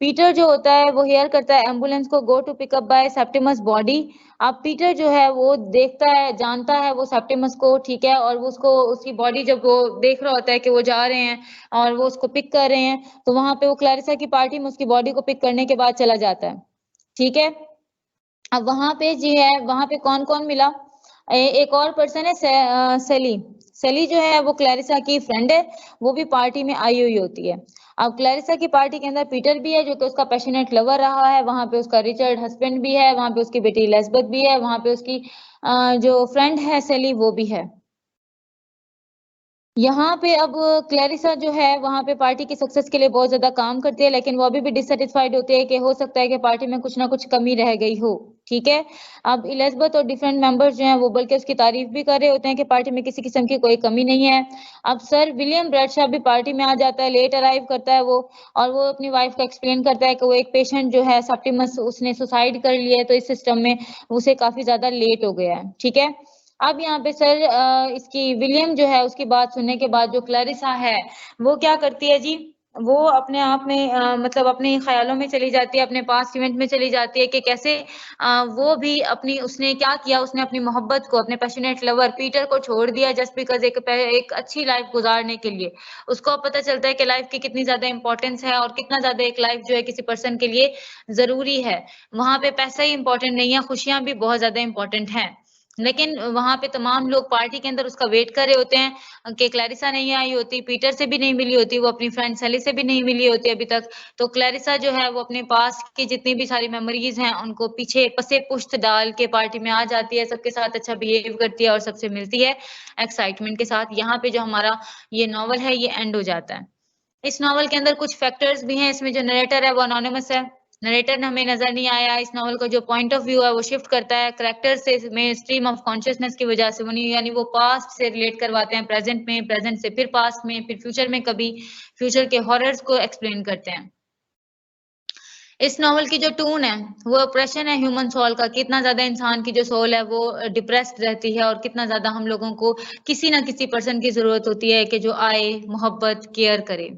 पीटर जो होता है वो हेयर करता है एम्बुलेंस को go to pick up by Septimus body. अब पीटर जो है वो देखता है, जानता है वो सेप्टिमस को, ठीक है, और वो उसको, उसकी बॉडी जब वो देख रहा होता है कि वो जा रहे हैं और वो उसको पिक कर रहे हैं, तो वहां पे वो क्लैरिसा की पार्टी में उसकी बॉडी को पिक करने के बाद चला जाता है। ठीक है, अब वहां पे जी है, वहां पे कौन कौन मिला? एक और पर्सन है सेली। सेली जो है वो क्लैरिसा की फ्रेंड है, वो भी पार्टी में आई हुई होती है। अब क्लैरिसा की पार्टी के अंदर पीटर भी है जो कि उसका पैशनेट लवर रहा है, वहां पे उसका रिचर्ड हस्बैंड भी है, वहां पे उसकी बेटी एलिजाबेथ भी है, वहां पे उसकी जो फ्रेंड है सेली वो भी है। यहाँ पे अब क्लैरिसा जो है वहां पे पार्टी की सक्सेस के लिए बहुत ज्यादा काम करती है, लेकिन वो अभी भी डिससेटिस्फाइड होती है कि हो सकता है कि पार्टी में कुछ ना कुछ कमी रह गई हो। ठीक है, अब एलिजाबेथ और डिफरेंट मेंबर्स जो हैं वो बल्कि उसकी तारीफ भी कर रहे होते हैं कि पार्टी में किसी किस्म की कोई कमी नहीं है। अब सर विलियम ब्रैडशॉ भी पार्टी में आ जाता है, लेट अराइव करता है वो, और वो अपनी वाइफ को एक्सप्लेन करता है कि वो एक पेशेंट जो है सेप्टिमस, उसने सुसाइड कर लिया है, तो इस सिस्टम में उसे काफी ज्यादा लेट हो गया है। ठीक है, अब यहाँ पे सर इसकी विलियम जो है उसकी बात सुनने के बाद जो क्लैरिसा है वो क्या करती है जी, वो अपने आप में मतलब अपने ख्यालों में चली जाती है, अपने पास्ट इवेंट में चली जाती है कि कैसे वो भी अपनी, उसने क्या किया, उसने अपनी मोहब्बत को, अपने पैशनेट लवर पीटर को छोड़ दिया जस्ट बिकॉज एक अच्छी लाइफ गुजारने के लिए। उसको अब पता चलता है कि लाइफ की कितनी ज्यादा इंपॉर्टेंस है और कितना ज्यादा एक लाइफ जो है किसी पर्सन के लिए जरूरी है। वहां पे पैसा ही इंपॉर्टेंट नहीं है, खुशियां भी बहुत ज्यादा इंपॉर्टेंट हैं। लेकिन वहां पे तमाम लोग पार्टी के अंदर उसका वेट कर रहे होते हैं कि क्लैरिसा नहीं आई होती, पीटर से भी नहीं मिली होती, वो अपनी फ्रेंड सेली से भी नहीं मिली होती अभी तक। तो क्लैरिसा जो है वो अपने पास की जितनी भी सारी मेमोरीज हैं उनको पीछे पसे पुश्त डाल के पार्टी में आ जाती है, सबके साथ अच्छा बिहेव करती है और सबसे मिलती है एक्साइटमेंट के साथ। यहाँ पे जो हमारा ये नॉवल है ये एंड हो जाता है। इस नॉवल के अंदर कुछ फैक्टर्स भी हैं, इसमें जो नरेटर है वो अनोनिमस है, नरेटर हमें नजर नहीं आया। इस नॉवल का जो पॉइंट ऑफ व्यू है वो शिफ्ट करता है करेक्टर से, में स्ट्रीम ऑफ कॉन्शियसनेस की वजह से, यानी वो पास्ट से रिलेट करवाते हैं प्रेजेंट में, प्रेजेंट से फिर पास्ट में, फिर फ्यूचर में, कभी फ्यूचर के हॉरर्स को एक्सप्लेन करते हैं। इस नॉवल की जो टून है वो ऑप्रेशन है ह्यूमन सोल का, कितना ज्यादा इंसान की जो सोल है वो डिप्रेस्ड रहती है और कितना ज्यादा हम लोगों को किसी ना किसी पर्सन की जरूरत होती है कि जो आए, मोहब्बत, केयर करे।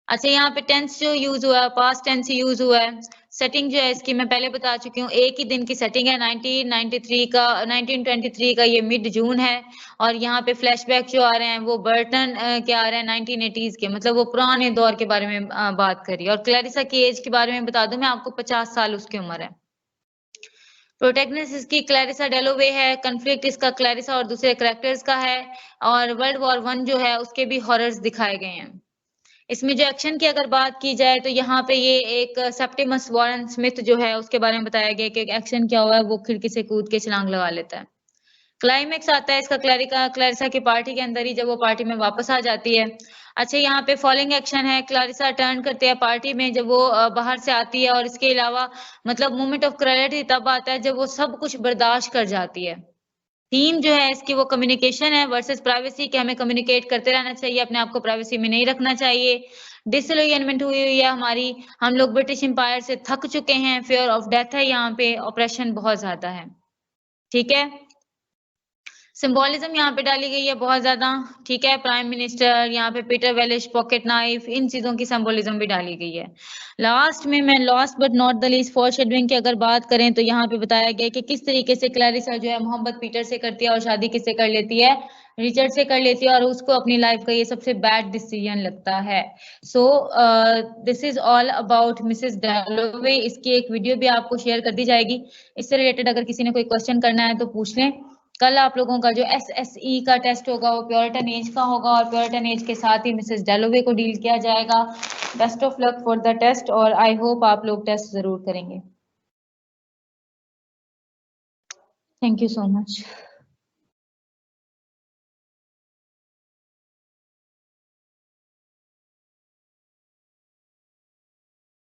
अच्छा, यहाँ पे टेंस जो यूज हुआ है, पास्ट टेंस यूज हुआ है। सेटिंग जो है इसकी मैं पहले बता चुकी हूँ, एक ही दिन की सेटिंग है, 1923 का ये मिड जून है। और यहाँ पे फ्लैशबैक जो आ रहे हैं वो बर्टन के आ रहे हैं 1980s के, मतलब वो पुराने दौर के बारे में बात करी। और क्लैरिसा की एज के बारे में बता दूं मैं आपको, 50 साल उसकी उम्र है। प्रोटैगनिस्ट इसकी क्लैरिसा डेलोवे है, कन्फ्लिक्ट इसका क्लैरिसा और दूसरे कैरेक्टर्स का है, और वर्ल्ड वॉर 1 जो है उसके भी हॉरर्स दिखाए गए हैं। इसमें जो एक्शन की अगर बात की जाए तो यहाँ पे ये एक सेप्टिमस वॉरेन स्मिथ जो है उसके बारे में बताया गया कि एक्शन क्या हुआ है, वो खिड़की से कूद के छलांग लगा लेता है। क्लाइमेक्स आता है इसका क्लैरिसा की पार्टी के अंदर ही, जब वो पार्टी में वापस आ जाती है। अच्छा, यहाँ पे फॉलोइंग एक्शन है, क्लैरिसा टर्न करते हैं पार्टी में जब वो बाहर से आती है, और इसके अलावा मतलब मोमेंट ऑफ क्रेडिटी तब आता है जब वो सब कुछ बर्दाश्त कर जाती है। थीम जो है इसकी वो कम्युनिकेशन है वर्सेस प्राइवेसी, कि हमें कम्युनिकेट करते रहना चाहिए, अपने आप को प्राइवेसी में नहीं रखना चाहिए। डिसलॉयनमेंट हुई है हमारी, हम लोग ब्रिटिश एम्पायर से थक चुके हैं, फियर ऑफ डेथ है यहाँ पे, ऑपरेशन बहुत ज्यादा है। ठीक है, सिंबोलिज्म यहाँ पे डाली गई है बहुत ज्यादा। ठीक है, प्राइम मिनिस्टर, यहाँ पे पीटर वेलिश, पॉकेट नाइफ, इन चीजों की सिंबोलिज्म भी डाली गई है। लास्ट में मैं last but not the least foreshadowing की अगर बात करें तो यहाँ पे बताया गया कि किस तरीके से क्लैरिसा जो है मोहब्बत पीटर से करती है और शादी किससे कर लेती है, रिचर्ड से कर लेती है, और उसको अपनी लाइफ का ये सबसे बैड डिसीजन लगता है। So this is all about Mrs डैलोवे। इसकी एक वीडियो भी आपको शेयर कर दी जाएगी, इससे रिलेटेड अगर किसी ने कोई क्वेश्चन करना है तो पूछ लें। कल आप लोगों का जो SSE का टेस्ट होगा वो प्योरिटन एज का होगा, और प्योरिटन एज के साथ ही मिसेस डैलोवे को डील किया जाएगा। Best of luck for the test, और आई होप आप लोग टेस्ट जरूर करेंगे। Thank you so much.